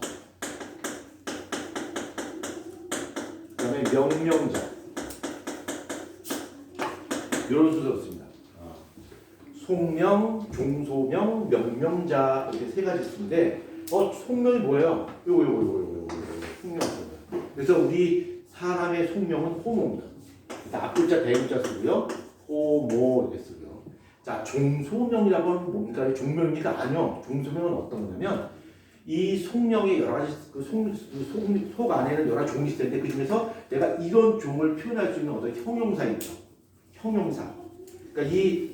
S1: 그 다음에 명명자 이런 순서로 씁니다. 속명, 종소명, 명명자 이렇게 세 가지 쓰는데 속명이 뭐예요? 요거 속명. 그래서 우리 사람의 속명은 호모입니다. 앞글자 대문자 쓰고요. 호모 이렇게 쓰고요. 자, 종소명이라고 하면 뭡니까? 종명입니까? 아니요. 종소명은 어떤 거냐면 이 속명의 여러 가지 속 안에는 여러 종이 있을 텐데 그 중에서 내가 이런 종을 표현할 수 있는 어떤 형용사 있죠. 형용사. 그러니까 이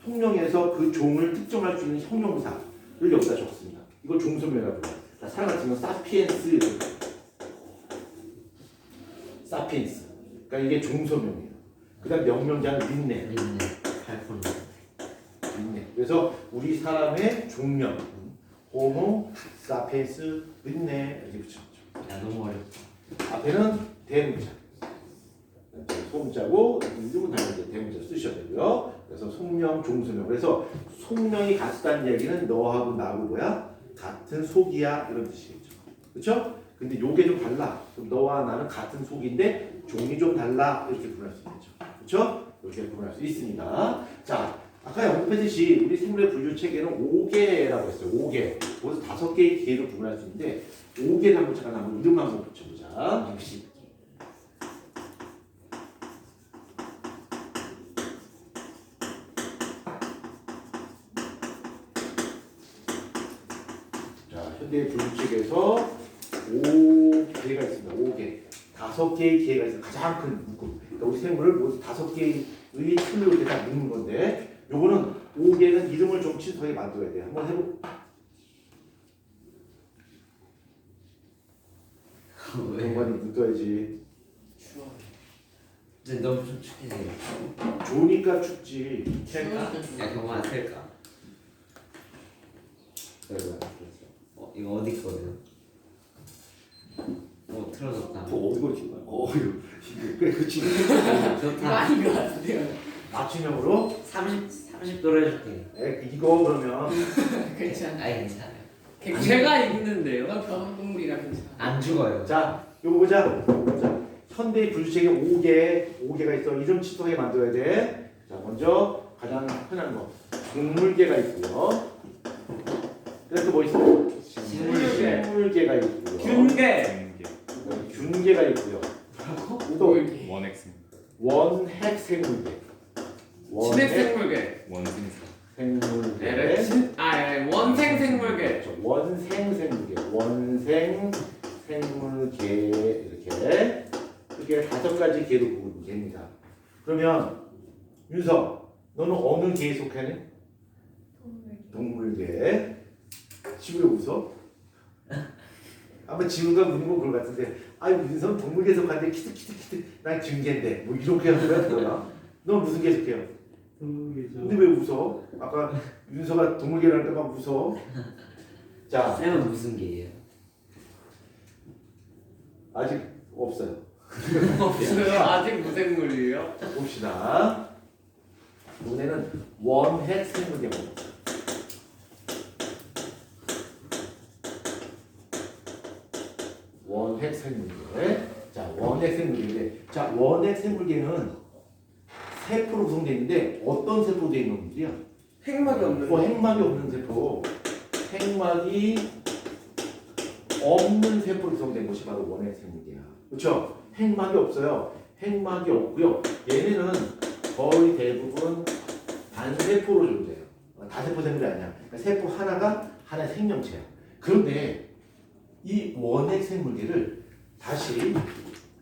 S1: 통령에서 그 종을 특정할 수 있는 형용사를 여기다 적습니다. 이걸 종소명이라고 해요. 자, 사람 같은 경우 사피엔스, 사피엔스. 그러니까 이게 종소명이에요. 그다음 명명자는 린네.
S2: 린네 8분.
S1: 린네. 그래서 우리 사람의 종명, 호모, 사피엔스, 린네 이렇게 붙였죠.
S2: 야 너무 어렵다.
S1: 앞에는 대문자. 소문자고 이름은 당연히 대문자 쓰셔야 되고요. 그래서 속명, 종소명. 그래서 속명이 같다는 얘기는 너하고 나하고 뭐야? 같은 속이야 이런 뜻이겠죠. 그렇죠? 근데 요게 좀 달라. 그럼 너와 나는 같은 속인데 종이 좀 달라 이렇게 구분할 수 있겠죠. 그렇죠? 이렇게 구분할 수 있습니다. 자, 아까 언급했듯이 우리 생물의 분류 체계는 5개라고 했어요. 5개. 그래서 5개의 개로 구분할 수 있는데 5개를 한번 잠깐 한번 이름 한번 붙여보자.
S2: 60개.
S1: 자, 현대 분류책에서 5개가 있습니다. 5개. 5개의 개가 있어요. 가장 큰 묶음. 그러니까 우리 생물을 모두 5개의 틀로 이렇게 다 묶는 건데, 요거는 5개는 이름을 좀 친숙하게 만들어야 돼요. 한번 해보. 정관이 묶어야지.
S3: 추워.
S2: 이제 너무 좀 축해져요.
S1: 좋으니까 춥지.
S2: 틀까? 야 경환아 틀까? 이거 어디 거든? 틀어졌다.
S1: 또 어디고 이렇게 거야? 그래, 그치.
S2: 좋다.
S3: 많이 것 같은데요.
S1: 맞춤형으로.
S2: 30도로 해줄게.
S1: 이거 그러면
S3: 괜찮아.
S2: 아니 괜찮아요.
S3: 제가 있는데요. 병동물이라 괜찮아.
S2: 안 죽어요.
S1: 자, 요거 보자. 보자. 현대의 분류체계 5개가 있어. 이름 친숙하게 만들어야 돼. 자, 먼저 가장 흔한 거. 동물계가 있고요. 그래서 뭐 있어?
S2: 식물계.
S1: 식물계가 있고요.
S3: 균계.
S1: 균계가 있고요. 또
S3: 물계.
S5: 원엑스
S1: 원핵 생물계.
S3: 진핵 생물계.
S5: 원생사
S1: 생물계.
S3: 원생 생물계.
S1: 그렇죠. 원생 생물계. 원생 생물계 이렇게 5가지 계로 구분이 됩니다. 그러면 윤석, 너는 어느 계에 속하니? 동물계. 지금 왜 웃어? 아마 지우가 웃는 건 그럴 것 같은데, 아유 윤석 동물계 속하는데 키득키득키득 난 균계인데 뭐 이렇게 하는 거야? 너 무슨 계 속해요? 근데 왜 웃어? 아까 윤서가 동물계라는 데막 웃어. 자,
S2: 쌤은 무슨 개예요?
S1: 아직 없어요.
S3: 없어요. 아직 무생물이에요.
S1: 자, 봅시다. 이번에는 원핵 생물계 봅니다. 원핵 생물계. 자, 원핵 생물계인데, 자, 원핵 생물계는 세포로 구성되어 있는데 어떤 세포로 되어 있는 놈들이야?
S3: 핵막이 없는.
S1: 핵막이 없는 세포. 핵막이 없는 세포로 구성된 것이 바로 원핵 생물계야. 그렇죠? 핵막이 없어요. 핵막이 없고요. 얘네는 거의 대부분 단세포로 존재해요. 다세포 생물이 아니야. 그러니까 세포 하나가 하나의 생명체야. 그런데 이 원핵 생물계를 다시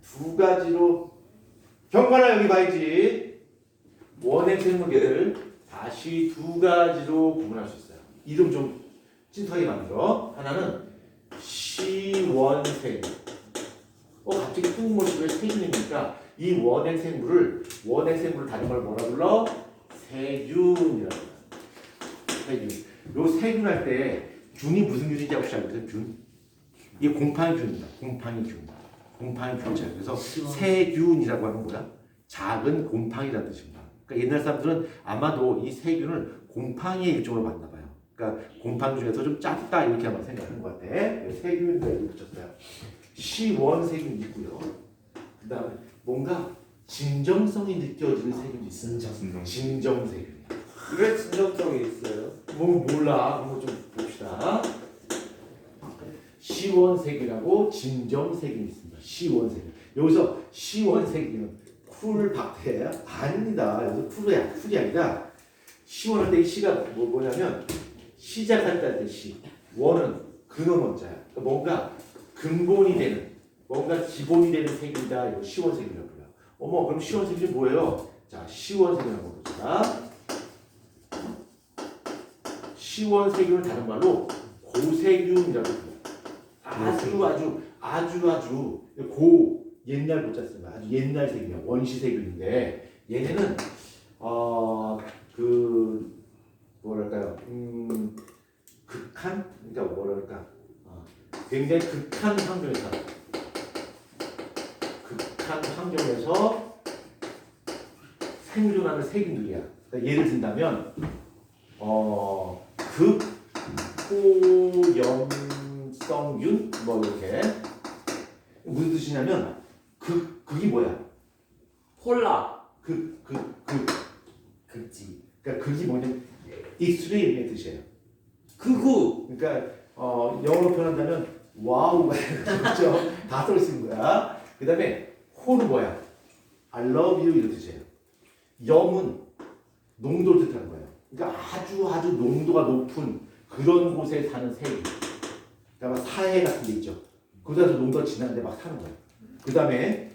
S1: 2가지로 경관아 여기 봐야지. 원핵 생물계를 다시 2가지로 구분할 수 있어요. 이름 좀 찐하게 만들어. 하나는 시원생. 갑자기 뜬금없이 왜 세균입니까? 이 원핵 생물을 다른 걸 뭐라 불러? 세균이라고 해요. 세균. 요 세균 할 때 균이 무슨 균인지 혹시 알고 계세요? 균? 이게 곰팡이균입니다. 곰팡이균자. 그래서 세균이라고 하는 거야. 작은 곰팡이라는 뜻입니다. 그러니까 옛날 사람들은 아마도 이 세균을 곰팡이의 일종으로 봤나 봐요. 그러니까 곰팡이 중에서 좀 작다 이렇게 아마 생각하는 것 같아. 세균이라고 이렇게 붙였어요. 시원세균이 있고요. 그 다음에 뭔가 진정성이 느껴지는 세균이 있어요. 진정세균.
S4: 왜 진정성이 있어요?
S1: 뭐 몰라. 한번 좀 봅시다. 시원세균하고 진정세균이 있습니다. 시원세균. 여기서 시원세균은 쿨박테리아? 아닙니다. 여기서 쿨이 아니라 시원할 때 이 시가 뭐냐면 시작할 때 할 때 시. 원은 근원 원자야. 그러니까 뭔가 근본이 되는, 뭔가 기본이 되는 세균이다. 이거 시원세균이라고 불러요. 어머, 그럼 시원세균이 뭐예요? 자, 시원세균 한번 봅시다. 시원세균을 다른 말로 고세균이라고 불러요. 아주 옛날 고자 아주 옛날 세균이야. 원시세균인데 얘네는 뭐랄까요? 극한? 그러니까 뭐랄까? 굉장히 극한 환경에서 생존하는 세균들이야. 그러니까 예를 든다면 극호염성균 뭐 이렇게 무슨 뜻이냐면 극이 뭐야?
S3: 콜라.
S2: 극지.
S1: 그러니까 극이 뭐냐면 extreme의 뜻이에요.
S3: 극우.
S1: 그러니까 영어로 표현한다면 와우가 그렇죠. 다 쏠 수 있는 거야. 그다음에 호는 뭐야? I love you 이런 뜻이에요. 염은 농도를 뜻하는 거예요. 그러니까 아주 농도가 높은 그런 곳에 사는 세균. 그러니까 사해 같은 게 있죠. 거기서 농도가 진한데 막 사는 거예요. 그다음에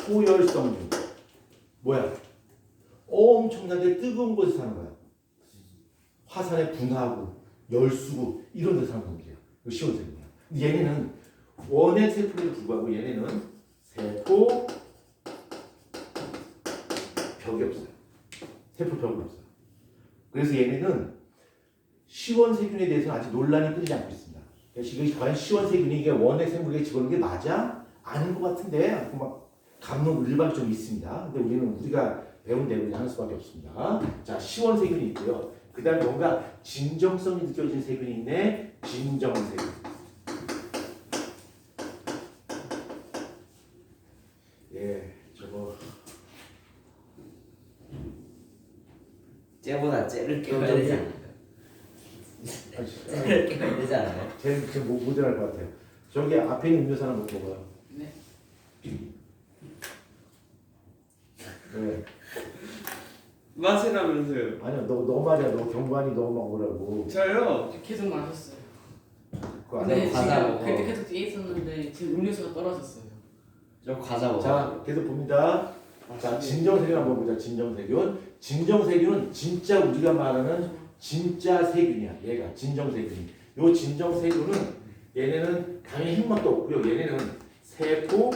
S1: 호열성균 뭐야? 엄청나게 뜨거운 곳에 사는 거야. 화산에 분화하고 열수구 이런 데 사는 놈들이야. 이거 시원세균이야. 얘네는 원액 세포에도 불구하고 얘네는 세포 벽이 없어요. 세포 벽이 없어요. 그래서 얘네는 시원세균에 대해서는 아직 논란이 끊이지 않고 있습니다. 이게 과연 시원세균이 이게 원액 생물에 집어넣는 게 맞아? 아닌 것 같은데 막 감론 일반이 좀 있습니다. 근데 우리가 배운 대로 하는 수밖에 없습니다. 자, 시원세균이 있고요. 그 다음에 뭔가 진정성이 느껴지는 세균이 있네. 진정세균. 예, 저거
S2: 쟤보다 쟤를 깨워야 되지 않나요? 쟤를 깨워야 되지 않아요?
S1: 쟤는 지금 모자랄 것 같아요. 저기 앞에 있는 음료수 하나 먹고 먹어요.
S3: 네.
S1: 네.
S4: 마시라면서요.
S1: 아니요, 너 맞아. 너 경관이 너 먹으라고.
S4: 저요?
S3: 계속 마셨어요.
S1: 그거 안
S3: 근데
S1: 하고.
S2: 과자
S3: 지금
S2: 먹어.
S3: 그때 계속 뒤에 있었는데 지금 음료수가 떨어졌어요.
S2: 저 과자 먹어.
S1: 자, 계속 봅니다. 자, 진정세균 한번 보자. 진정세균. 진정세균은 진짜 우리가 말하는 진짜 세균이야. 얘가 진정세균. 요 진정세균은 얘네는 당연히 흰맛도 없고요. 얘네는 세포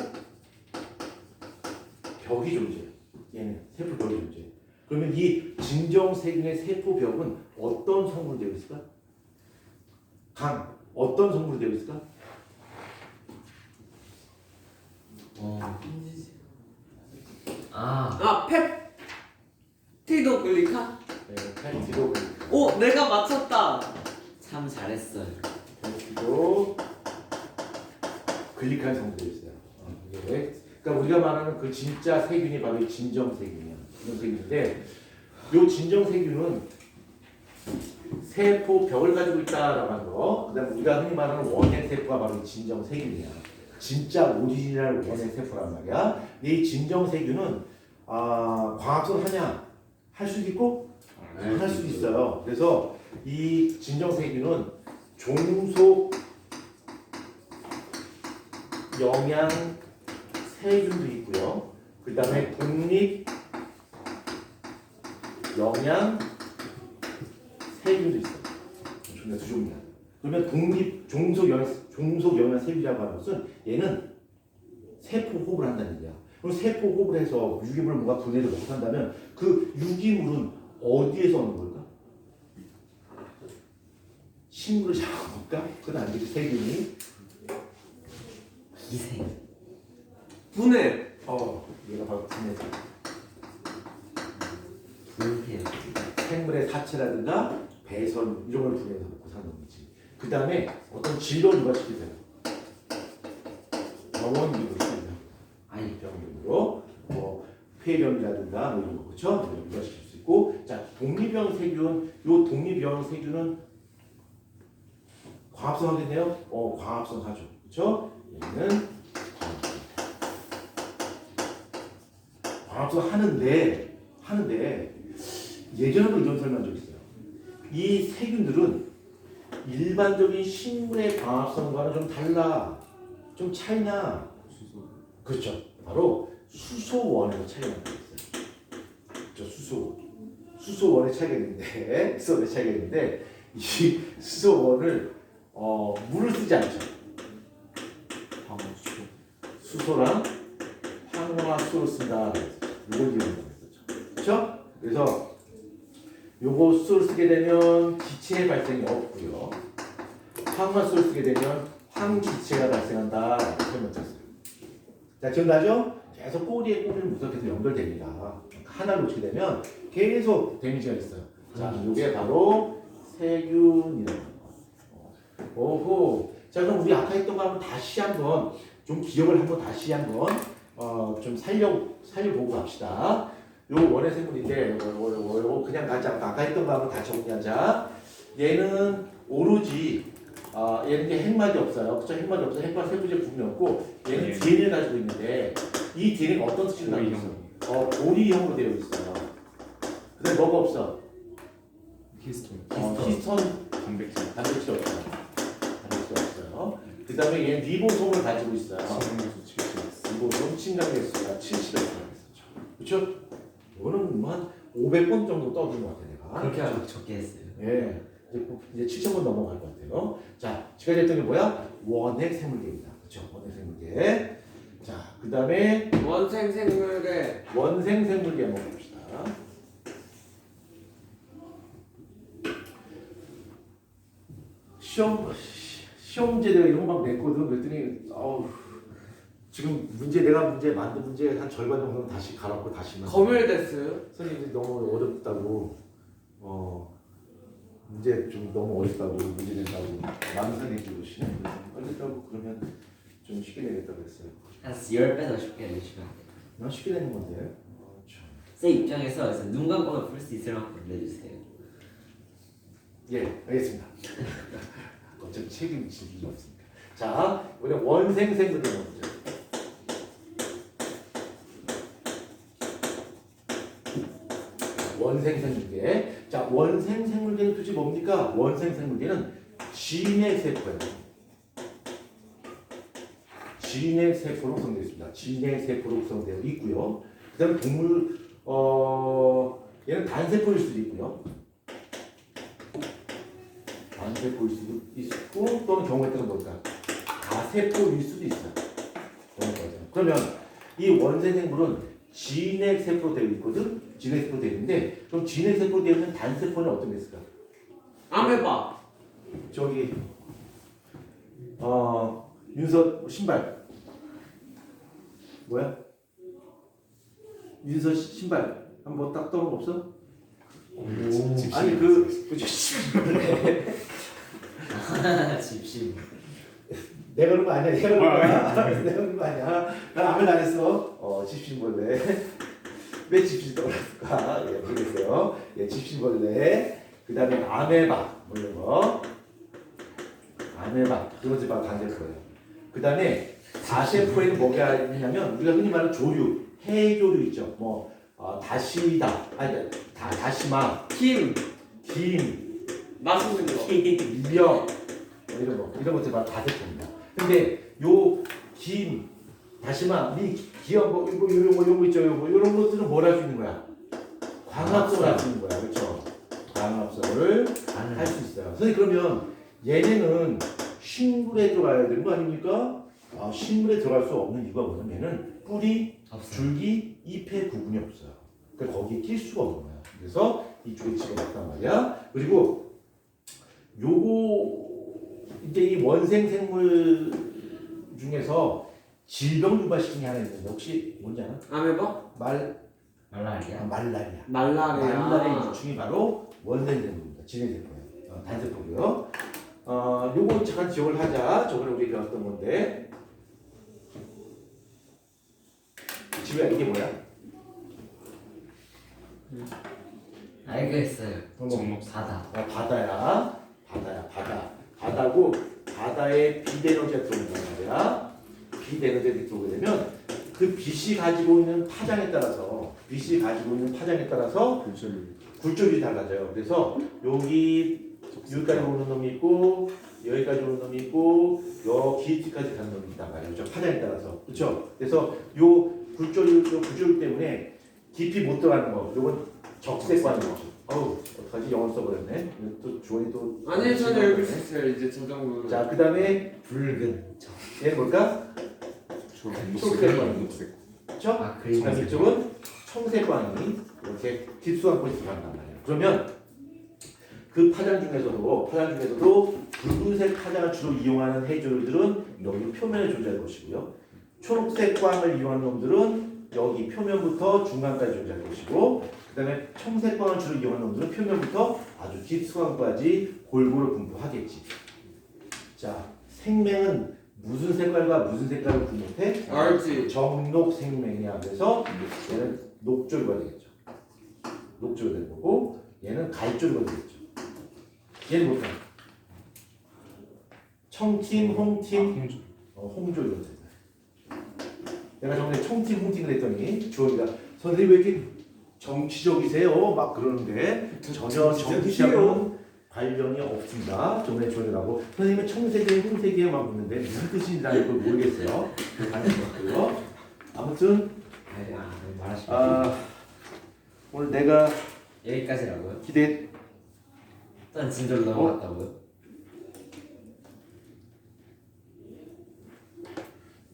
S1: 벽이 존재해요. 얘는 세포 벽이 존재해요. 그러면 이 진정세균의 세포벽은 어떤 성분으로 되어 있을까? 어떤 성분으로 되어 있을까?
S3: 펩티도글리칸?
S1: 네, 펜티도
S3: 오, 내가 맞췄다.
S2: 참 잘했어요.
S1: 펜티도 글리칸 성분이 있어요. 예. 그러니까 우리가 말하는 그 진짜 세균이 바로 이 진정세균이야. 진정세균인데 이 진정세균은 세포벽을 가지고 있다라고 하는 거. 그다음에 우리가 흔히 말하는 원액 세포가 바로 이 진정세균이야. 진짜 오리지널 원액 세포란 말이야. 근데 이 진정세균은 광합성 하냐? 할 수도 있고 할 수도 있어요. 그래서 이 진정세균은 종속 영양 세균도 있고요. 그 다음에 독립 영양 세균도 있어요. 두 종류야. 그러면 종속 영양 세균이라고 하는 것은 얘는 세포 호흡을 한다는 얘기야. 그럼 세포 호흡을 해서 유기물을 뭔가 분해를 못 한다면 그 유기물은 어디에서 오는 걸까? 식물을 잡아볼까? 그건 안 되지. 세균이
S2: 기생.
S4: 분해.
S1: 얘가 바로 분해자.
S2: 분해.
S1: 생물의 사체라든가 배설 이런 걸 분해해서 먹고 사는 거지. 그 다음에 어떤 질병을 유발시키잖아. 병원기로 시키죠.
S2: 아니
S1: 병원기로 뭐 폐렴이라든가 뭐 이런 거 그렇죠? 유발시킬 수 있고, 자 독립형 세균, 요 독립형 세균은 광합성하겠네요. 광합성하죠. 그렇죠? 얘는 광합성 하는데 예전에도 이런 설명한 적 있어요. 이 세균들은 일반적인 식물의 광합성과는 좀 달라. 좀 차이나. 그렇죠. 바로 수소원에서 차이가 나고 있어요. 그렇죠. 수소원의 차이가 있는데, 수소원의 차이가 있는데, 이 수소원을 물을 쓰지 않죠. 수소랑 황화수소를 쓴다. 이걸 이용한다고 했었죠. 그렇죠? 그래서 요거 수소를 쓰게 되면 기체 발생이 없고요. 황화수소를 쓰게 되면 황기체가 발생한다. 이렇게 설명드렸어요. 자, 기억나죠? 계속 꼬리에 꼬리를 무석해서 연결됩니다. 하나를 놓치게 되면 계속 데미지가 있어요. 자, 이게 바로 세균이라는 거. 오호. 자, 그럼 우리 아까 했던 거 한번 다시 한번 좀 기억을 한번 다시 한번 좀 살려보고 갑시다. 요 원의 생물인데 요거 그냥 가자. 아까 했던 거 한번 다시 정리하자. 얘는 오로지 얘는 이제 핵막이 없어요. 그쵸? 핵막이 없어. 핵막 세부제 구분이 없고 얘는
S5: 네.
S1: DNA를 가지고 있는데 이 DNA가 어떤 특징을 가지고 있어? 고리형으로 되어 있어요. 근데 뭐가 없어?
S5: 히스톤
S1: 히스톤
S5: 단백질
S1: 단백질 없어요. 단백질 없어요. 그 다음에 얘는 리보솜을 가지고 있어요.
S5: 신경수 70
S1: 리보솜 침강개수가 70에 들어있었죠. 그렇죠? 이거는 한 500번 정도 떠든 것 같아요. 내가.
S2: 그렇게 하고 적게 했어요.
S1: 예. 이제 7,000번 넘어갈 것 같아요. 자, 지금까지 했던 게 뭐야? 원핵 생물계입니다. 그렇죠? 원핵 생물계. 자, 그 다음에
S3: 원생 생물계.
S1: 원생 생물계 한번 봅시다. 시험제 내가 이런 거 막 냈거든. 그랬더니 지금 내가 문제 만든 문제 한 절반 정도는 다시 갈았고 다시 만.
S3: 검열됐어요.
S1: 선생님이 너무 어렵다고 문제 좀 너무 어렵다고 문제 낸다고 많은 선생님들 그러시네. 어렵다고 그러면 좀 쉽게 내겠다고 했어요.
S2: 한 10배 더 쉽게 내주시면 안 돼요.
S1: 난 쉽게 내는 건데. 참.
S2: 쌤 입장에서 그래서 눈 감고도 풀 수 있을 만큼 내주세요.
S1: 예, 알겠습니다. 어차피 책임질 일이 없으니까. 자, 우리 원생 생물계 먼저. 원생 생물계. 자, 원생 생물계는 도대체 뭡니까? 원생 생물계는 진핵 세포예요. 진핵 세포로 구성되어 있습니다. 진핵 세포로 구성되어 있고요. 그다음에 동물 얘는 단세포일 수도 있고요. 단세포일 수도 있고 또는 경우에 따라 뭘까? 다세포일 수도 있어요. 그러면 이 원생 생물은 진핵 세포로 되어 있거든. 진핵 세포로 되어 있는데 그럼 진핵 세포로 되어 있는 단세포는 어떤 게 있을까?
S3: 아메바.
S1: 저기 윤서 신발 뭐야? 윤서 신발 한번 딱 떠오른 거 없어? 아니
S2: 집심.
S1: 내가 그런 거 아니야. 내가 그런 거야. 내가 그런 거 아니야. 난 아무 말 안 했어. 집신벌레. 왜 집신 떠올랐을까? 예, 모르겠어요. 예, 집신벌레. 그 다음에 아메바. 뭐 이런 거. 아메바. 두 번째 바로 단세포예요. 그 다음에 다세포에는 뭐가 있냐면 우리가 흔히 말하는 조류, 해조류 있죠. 뭐 다시다, 아니 다시마,
S3: 김.
S1: 김,
S3: 맛있는 거.
S1: 미역 이런 것들 바로 다세포입니다. 근데 요 김, 다시마, 기억 요거 있죠. 요런 것들은 뭘 할 수 있는 거야? 광합성을 할 수 있는 거야. 그렇죠? 광합성을 할 수 있어요. 선생님 그러면 얘네는 식물에 들어가야 되는 거 아닙니까? 식물에 들어갈 수 없는 이유가 뭐냐면 얘는 뿌리, 줄기, 잎의 구분이 없어요. 그러니까 거기에 낄 수가 없는 거야. 그래서 이쪽에 집어넣었단 말이야. 그리고 요거 이제 이 원생 생물 중에서 질병 유발시키는 게 하나 있는데 혹시 뭔지 알아?
S3: 아메바?
S2: 말라리아.
S1: 말라리아.
S3: 말라리아.
S1: 말라리아 유충이 바로 원생 생물입니다. 진핵 세포예요. 단세포고요. 요거 잠깐 기억을 하자. 저번에 우리 배웠던 건데. 지우야 이게 뭐야?
S2: 알겠어요.
S5: 정목
S2: 바다.
S1: 바다야. 바다고 바다에 빛에너지가 들어온단 말이야. 빛에너지가 들어오게 되면 그 빛이 가지고 있는 파장에 따라서 굴절이 달라져요. 그래서 여기 여기까지 오는 놈이 있고 여기까지 오는 놈이 있고 여 기티까지 가는 놈이 있단 말이에요. 저 파장에 따라서. 그렇죠? 그래서 요 구조율 때문에 깊이 못 들어가는 거. 요건 적색과는 거. 어우, 어떡하지? 영어 써버렸네. 이거 또 주원이 또
S4: 아니 저는 읽을 수 있어요. 이제 저 정도는.
S1: 자, 그다음에
S2: 붉은.
S1: 얘는 뭘까? 초록색광이.
S5: 녹색.
S1: 그렇죠?
S2: 아, 그림.
S1: 그다음에 이쪽은 청색광이 이렇게 딥수광권이 들어간단 말이에요. 그러면 그 파장 중에서도 붉은색 파장을 주로 이용하는 해조류들은 여기 표면을 조절할 것이고요. 초록색 광을 이용하는 놈들은 여기 표면부터 중간까지 조절할 것이고, 그다음에 청색 광을 주로 이용하는 놈들은 표면부터 아주 딥수광까지 골고루 분포하겠지. 자, 생명은 무슨 색깔과 무슨 색깔을 구분해?
S4: 알지.
S1: 정록 생명이야. 그래서 얘는 녹조류가 되겠죠. 녹조류 되는 거고, 얘는 갈조류가 되겠죠. 얘는 뭘까? 청팀, 홍팀, 홍조류가 된다. 내가 전에 청팀, 홍팀 그랬더니 주원이가 선생님 왜 이렇게 정치적이세요? 막 그러는데 전혀 정치하고는 관련이 없습니다. 저번에 주원이라고 선생님은 청색이에요, 홍색이에요 막 묻는데 무슨 뜻인지 난 그걸 모르겠어요. 아닌 것 같고요. 아무튼
S2: 말하시면
S1: 오늘 내가
S2: 여기까지라고요?
S1: 기대
S2: 딴 진도로 넘어갔다고요?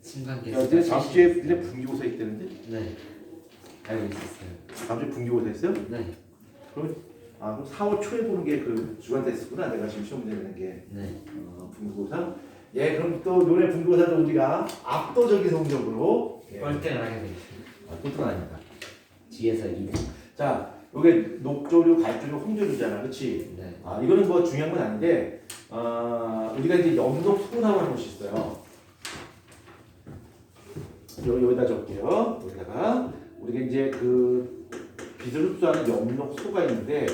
S2: 순간
S1: 야, 이제 다음 주에 니네 분기고사 있다는데?
S2: 네, 알고 있었어요.
S1: 다음 주에 분기고사 있어요?
S2: 네,
S1: 그럼 4월 초에 보는 게 그 주간 테스트구나. 내가 지금 시험 문제 내는 게
S2: 네.
S1: 분기고사. 예, 그럼 또 노래 분기고사도 우리가 압도적인 성적으로
S2: 꼴등을 하게 되겠습니다.
S1: 꼴등 아닙니다.
S2: 뒤에서 2등.
S1: 자, 요게 녹조류, 갈조류, 홍조류잖아, 그렇지?
S2: 네.
S1: 이거는 뭐 중요한 건 아닌데, 우리가 이제 염록 소나무 하는 곳이 있어요. 여기다 적게요. 여기다가 우리가 이제 그 빛을 흡수하는 염록소가 있는데,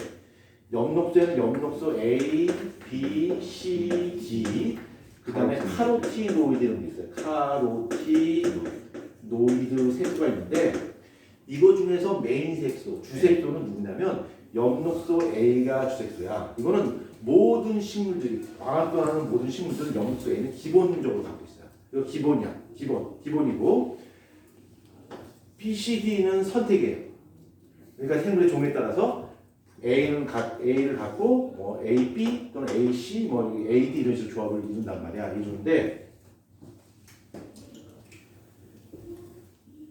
S1: 염록소에는 염록소 A, B, C, D, 그 다음에 카로티노이드 이런 게 있어요. 카로티노이드 색소가 있는데, 이거 중에서 메인 색소, 주색소는 누구냐면 염록소 A가 주색소야. 이거는 모든 식물들이 광합성하는 모든 식물들은 염록소 A는 기본적으로 갖고 있어요. 이거 기본이야. 기본이고 B, C, D는 선택이에요. 그러니까 생물의 종에 따라서 A를 갖고 뭐 A, B 또는 A, C, 뭐 A, D 이런 식으로 조합을 이룬단 말이야. 이루는데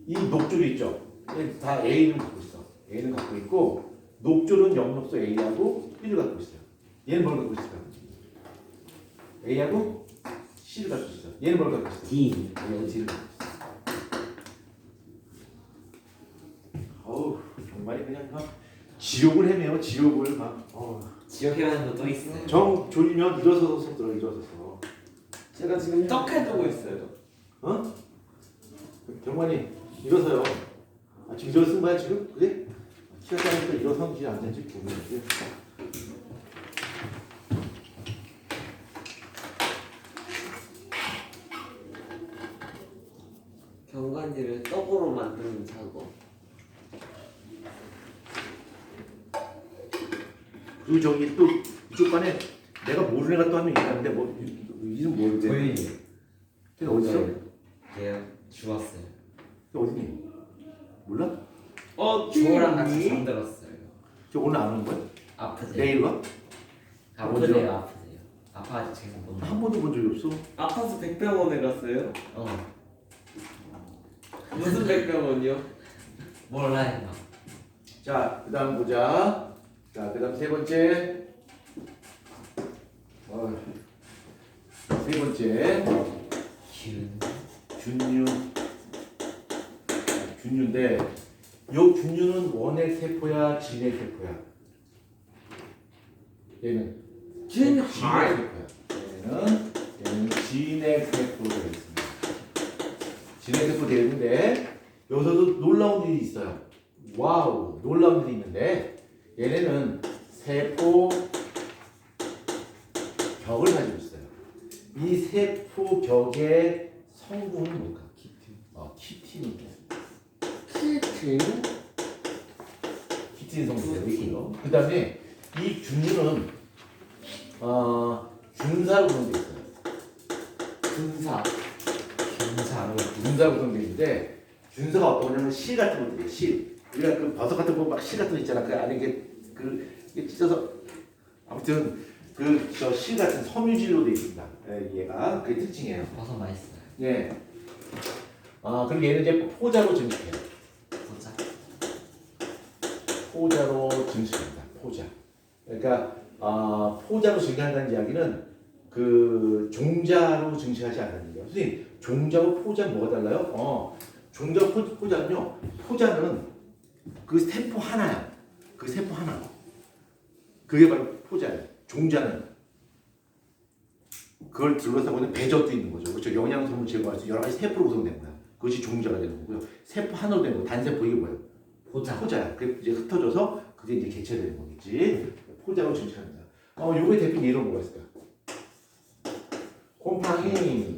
S1: 이 녹조류 있죠. 다 A는 갖고 있어. A는 갖고 있고 녹조류는 염록소 A하고 B를 갖고 있어요. 얘는 뭘 갖고 있을까? A하고 C를 갖고 있어. 얘는 뭘 갖고 있어?
S2: D.
S1: 얘는 D를 갖고 있어. 어우 정말 그냥 막 지옥을 헤매요. 지옥을 막.
S2: 지역이라는 것도 있어요.
S1: 정 졸리면 일어서서 들어 일어서서.
S4: 제가 지금 떡해두고 있어요.
S1: 어? 경관이 일어서요. 지금 일어선 거야 지금? 그래? 키가 작으니까 일어선지 안 되는지 모르겠지.
S4: 경관이를 떡으로 만드는 작업.
S1: 그리고 저기 또 이쪽 반에 내가 모르는 애가 또 한 명 있다는데 뭐 이름 모르는데.
S2: 보이니?
S1: 걔 어딨어?
S2: 걔요? 주웠어요.
S1: 걔 어디니? 몰라?
S2: 주호랑 같이 잠들었어요.
S1: 저 오늘 안 오는 거야?
S2: 아프세요?
S1: 내일 와?
S2: 아프세요? 아프세요? 아파가지고 제가 못
S1: 한 번도 본 적이 없어.
S4: 아파서 백병원에 갔어요? 무슨 백병원이요?
S2: 몰라요.
S1: 자, 그 다음 보자. 자, 그 다음 세 번째. 세 번째. 균류. 균류인데, 요 균류는 원핵 세포야, 진핵 세포야? 얘는 진핵 세포야. 얘는 진핵 세포로 되어 있습니다. 진핵 세포로 되어 있는데, 여기서도 놀라운 일이 있어요. 와우, 놀라운 일이 있는데, 얘네는 세포 벽을 가지고 있어요. 이 세포 벽의 성분은 뭘까? 키틴이 키틴 성분이 있고요. 그 다음에 이 균류는 준사로 구성되어 있어요.
S4: 군사.
S1: 준사로 구성되어 있는데 준사가 어떤 거냐면 실 같은 것들이에요. 실. 우리가 그 버섯 같은 거 막 실 같은 거 있잖아. 그 안에 이게 찢어서 아무튼 그 저 실 같은 섬유질로 되어 있습니다. 예, 얘가 그게 특징이에요.
S2: 버섯 맛있어요.
S1: 예. 그리고 얘는 이제 포자로 증식해요.
S2: 보자.
S1: 포자로 증식합니다. 포자. 그러니까 포자로 증식한다는 이야기는 그 종자로 증식하지 않는 얘기예요. 선생님, 종자와 포자는 뭐가 달라요? 종자와 포자는요. 포자는 그 세포 하나야. 그 세포 하나. 그게 바로 포자예요. 종자는 그걸 둘러싸고 있는 배적도 있는 거죠. 그렇죠? 영양소를 제공할 수 있는 여러 가지 세포로 구성됩니다. 그것이 종자가 되는 거고요. 세포 하나로 된 거, 단세포 이게 뭐예요?
S2: 보자.
S1: 포자야. 그게 이제 흩어져서 그게 이제 개체되는 거겠지. 포자로 증식합니다. 요거의 대표 예로 뭐가 있을까? 곰팡이,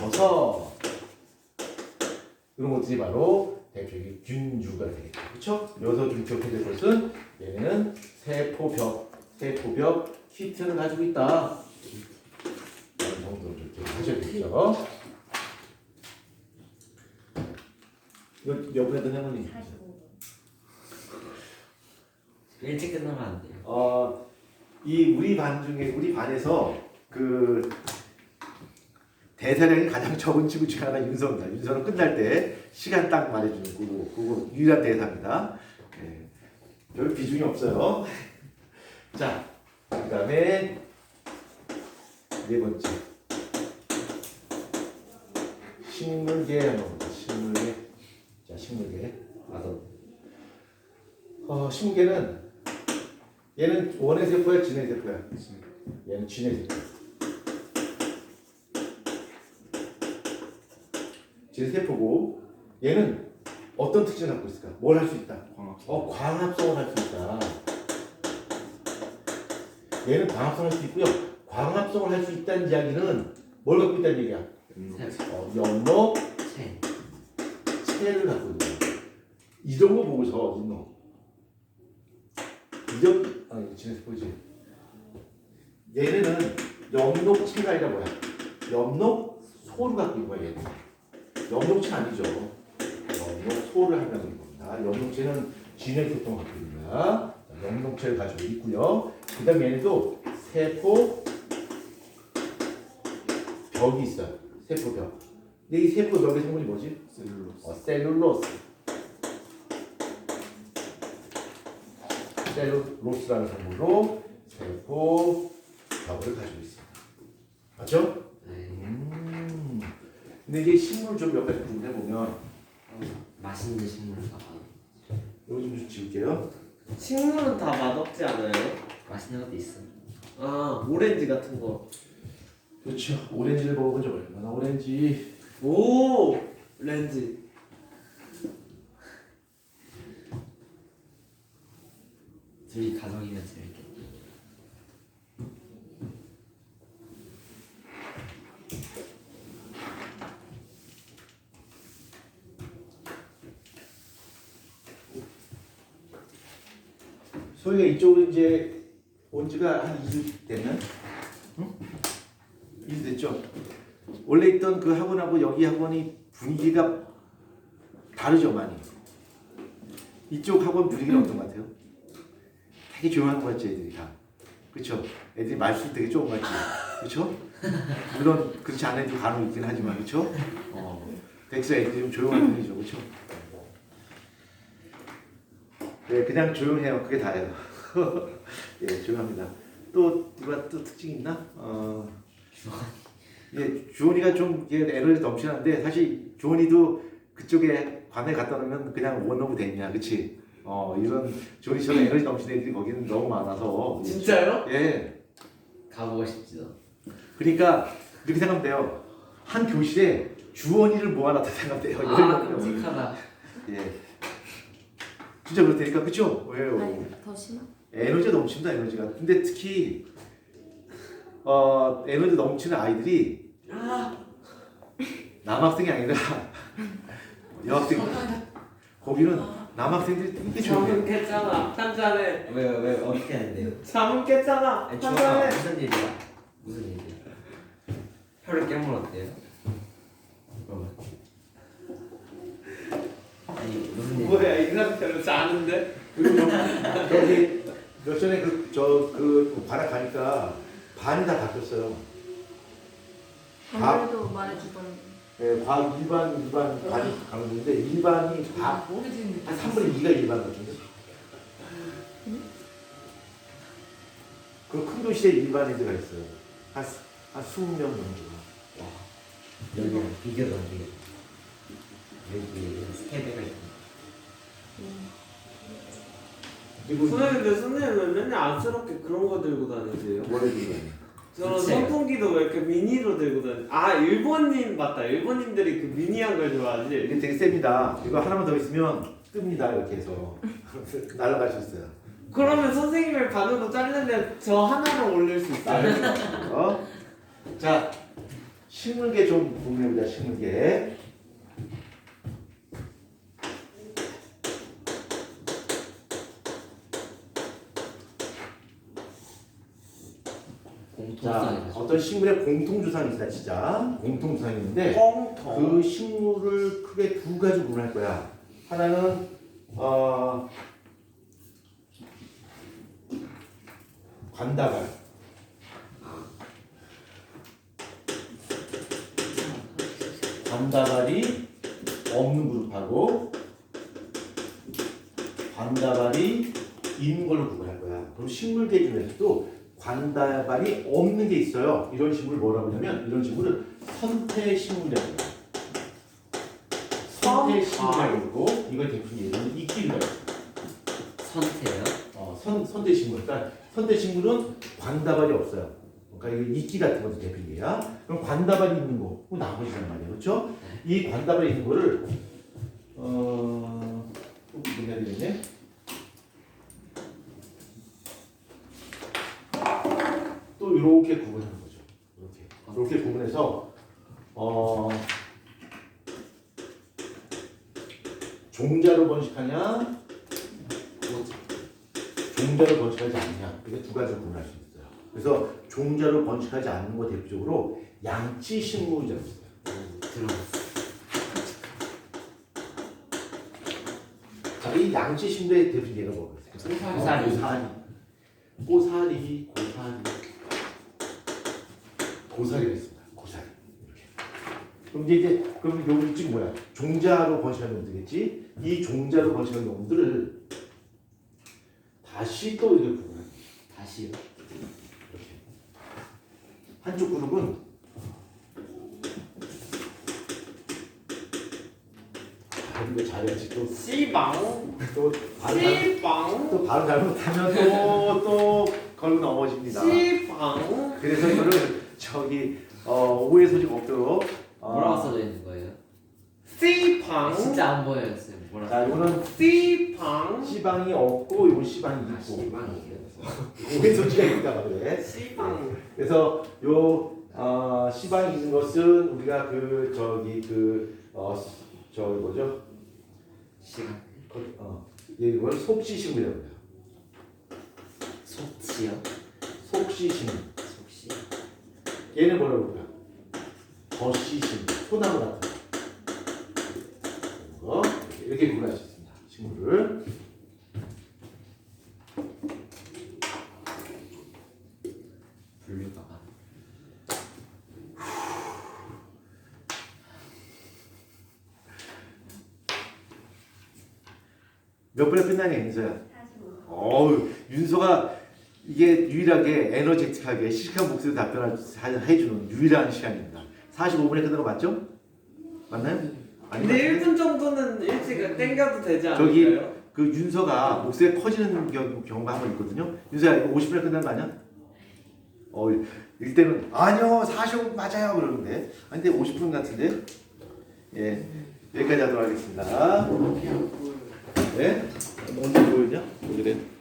S1: 버섯 이런 것들이 바로 대표적인 균주가 되겠죠. 그렇죠? 여기서 좀 기억해야 될 것은 얘는 세포벽 키트를 가지고 있다. 이런 정도로 좀 하셔야 되겠죠. 이거 몇 분에 끝내면
S2: 일찍 끝나면 안 돼요.
S1: 우리 반에서 그 대사량이 가장 적은 친구 중에 하나 윤서입니다. 윤서는 끝날 때 시간 딱 말해주는 그거 유일한 대사입니다. 네. 별 비중이 없어요. 자, 그다음에 네 번째 식물계 한번 보자. 식물계. 자, 식물계. 식물계는 얘는 원의 세포야, 진의 세포야. 얘는 진의 세포. 진의 세포고 얘는 어떤 특징을 갖고 있을까? 뭘 할 수 있다? 광합성을 할 수 있다. 얘는 광합성을 할 수 있고요. 광합성을 할 수 있다는 이야기는 뭘 갖고 있다는 얘기야? 엽록, 체를 갖고 있는 거야. 이런 거 보고서 진의 세포지. 얘네는 엽록체가 아니라 뭐야? 엽록소를 갖고 있는 거야. 얘는 엽록체 아니죠. 엽록소를 하는 겁니다. 엽록체는 진의 세포를 갖고 있습니다. 엽록체를 가지고 있고요. 그 다음에 얘네도 세포 벽이 있어요. 세포벽. 근데 이 세포벽의 성분이 뭐지? 셀룰로스. 셀룰로스라는 성분으로 세포 벽을 가지고 있습니다. 맞죠? 근데 이게 식물 좀 몇 가지 구분해 보면
S2: 맛있는 식물 사과.
S1: 이거 좀 지울게요.
S4: 식물은 다 맛없지 않아요?
S2: 맛있는 것도 있어.
S4: 오렌지 같은 거.
S1: 그렇죠. 오렌지를 먹어본 적 얼마나 오렌지.
S4: 오, 렌즈.
S2: 둘이 가족이면 재밌겠다.
S1: 소희가 이쪽으로 이제 온 지가 한 2주 됐나? 응? 2주 됐죠? 원래 있던 그 학원하고 여기 학원이 분위기가 다르죠, 많이. 이쪽 학원 분위기는 어떤 것 같아요? 되게 조용한 것 같지, 애들이 다. 그쵸? 애들이 말수도 되게 조금 같지. 그쵸? 물론 그렇지 않은 애들 간혹 있긴 하지만, 그쵸? 덱스 애들이 좀 조용한 편이죠, 그쵸? 네, 그냥 조용해요. 그게 다예요. 예, 조용합니다. 또 누가 또 특징 있나? 예, 주원이가 좀 에너지 넘치는데 사실 주원이도 그쪽에 관에 갖다 놓으면 그냥 원오브 됐냐, 그치? 이런 주원이처럼 에너지 넘치는 애들이 거기는 너무 많아서.
S4: 진짜요?
S1: 예.
S2: 가보고 싶지도.
S1: 그러니까 이렇게 생각하면 돼요. 한 교실에 주원이를 모아놨다 생각하면 돼요.
S2: 끔찍하다.
S1: 예. 진짜 그렇다니까, 그쵸? 왜요?
S3: 아니 더 심한?
S1: 에너지가 넘친다, 에너지가. 근데 특히 에너지 넘치는 아이들이 남학생이 아니라 여학생. 거기는 남학생들이 되게
S4: 잠은
S1: 좋은데.
S4: 깼잖아. 한 잔에.
S2: 왜 어떻게 하는데요?
S4: 잠은 깼잖아.
S2: 아니
S4: 한
S2: 주아가
S4: 잔에.
S2: 무슨 일이야? 무슨 일이야? 혀를 깨물었대요? 잠깐만. 아니 무슨 일?
S4: 뭐야 이 상태로 자는데?
S1: 그리고 여기 몇 전에 그 관악 가니까 반이 다 바뀌었어요.
S3: 아무래도 말해주더라고요.
S1: 예, 과학 일반 반이 강조인데 일반이 한
S3: 오래진
S1: 3분의 2가 일반 같은데. 그 큰 도시에 일반 애들가 있어요. 한 20명 정도가.
S2: 여기는 비교도 안 돼. 여기 3배가 있고.
S1: 그리고
S4: 선생님 왜 맨날 안쓰럽게 그런 거 들고 다니세요?
S1: 뭐래 주는
S4: 저는
S2: 그치.
S4: 선풍기도 왜 이렇게 미니로 들고 다니? 아 일본인 맞다. 일본인들이 그 미니한 걸 좋아하지.
S1: 이게 되게 셉니다. 이거 하나만 더 있으면 뜹니다. 이렇게 해서 날아갈 수 있어요.
S4: 그러면 선생님을 반으로 자르면 저 하나로 올릴 수 있어요.
S1: 어? 자, 식물계 좀 공유해보자. 식물계. 자,
S2: 공통성이
S1: 어떤 식물의 공통주상이 있다. 진짜 공통주상이 있는데
S4: 꽁통.
S1: 그 식물을 크게 두 가지 구분할 거야. 하나는 관다발. 관다발이 없는 그룹하고 관다발이 있는 걸로 구분할 거야. 그럼 식물계 중에서도 관다발이 없는 게 있어요. 이런 식물을 뭐라고 하냐면 이런 식물을 선태식물이라고 해요. 선태식물이라고 그러고 이걸 대표적인 예로는 이끼리가 있어요.
S2: 선태요?
S1: 선태식물. 그러니까 선태식물은 관다발이 없어요. 그러니까 이게 이끼 같은 것도 대표이야. 그럼 관다발이 있는 거, 그 나머지란 말이에요. 그렇죠? 이 관다발이 있는 거를 또 뭐냐 되겠네. 또 이렇게 구분하는 거죠. 이렇게 구분해서 종자로 번식하냐, 종자로 번식하지 않느냐, 이게 두 가지로 구분할 수 있어요. 그래서 종자로 번식하지 않는 거 대표적으로 양치식물이라고 있어요.
S2: 들어봤어.
S1: 자, 이 양치식물의 대표 예가 뭐겠어요?
S2: 고사리.
S1: 고사리가 있습니다. 고사리. 이렇게. 그럼 여기 지금 뭐야? 종자로 번식하는 놈들이겠지? 이 종자로 번식하는 놈들을 다시 또 이렇게 구분해.
S2: 다시요?
S1: 이렇게. 한쪽 그룹은 이거 잘해야지
S4: 씨방.
S1: 또
S4: 씨방.
S1: 또 발음 잘못하면 또 걸고 넘어집니다.
S4: 씨방.
S1: 그래서 이거를 오해 소지가 없도록
S2: 뭐라고 써져 있는 거예요?
S4: 씨방.
S2: 진짜 안 보여요, 쌤. 뭐라고?
S1: 자, 이거는
S4: 씨방.
S1: 시방이 없고 이건 시방이 있고
S2: 시방이에요.
S1: 오해 소지가 있다 말이에요.
S4: 씨방.
S1: 그래서 시방이 있는 것은 우리가 뭐죠?
S2: 시간.
S1: 이걸 속시식물이라고 해요.
S2: 속치요?
S1: 속시식물.
S2: 속시.
S1: 얘는 뭐라고 그래요? 거시식물. 소나무 같은 거. 이렇게 구분할 수 있습니다. 식물을.
S2: 분류가 많아.
S1: 몇 분에 끝나냐, 윤서야? 윤서가 이게 유일하게 에너제틱하게 실시간 목소리 답변을 해주는 유일한 시간입니다. 45분에 끝난 거 맞죠? 맞나요?
S4: 근데 1분 정도는 일찍 땡겨도 되지
S1: 저기
S4: 않을까요?
S1: 그 윤서가 목소리가 커지는 경우가 한 번 있거든요. 윤서야 이거 50분에 끝난 거 아니야? 이때는 아니요 45분 맞아요 그러는데 근데 50분 같은데 예 여기까지 하도록 하겠습니다. 네? 언제 보였냐? 오늘은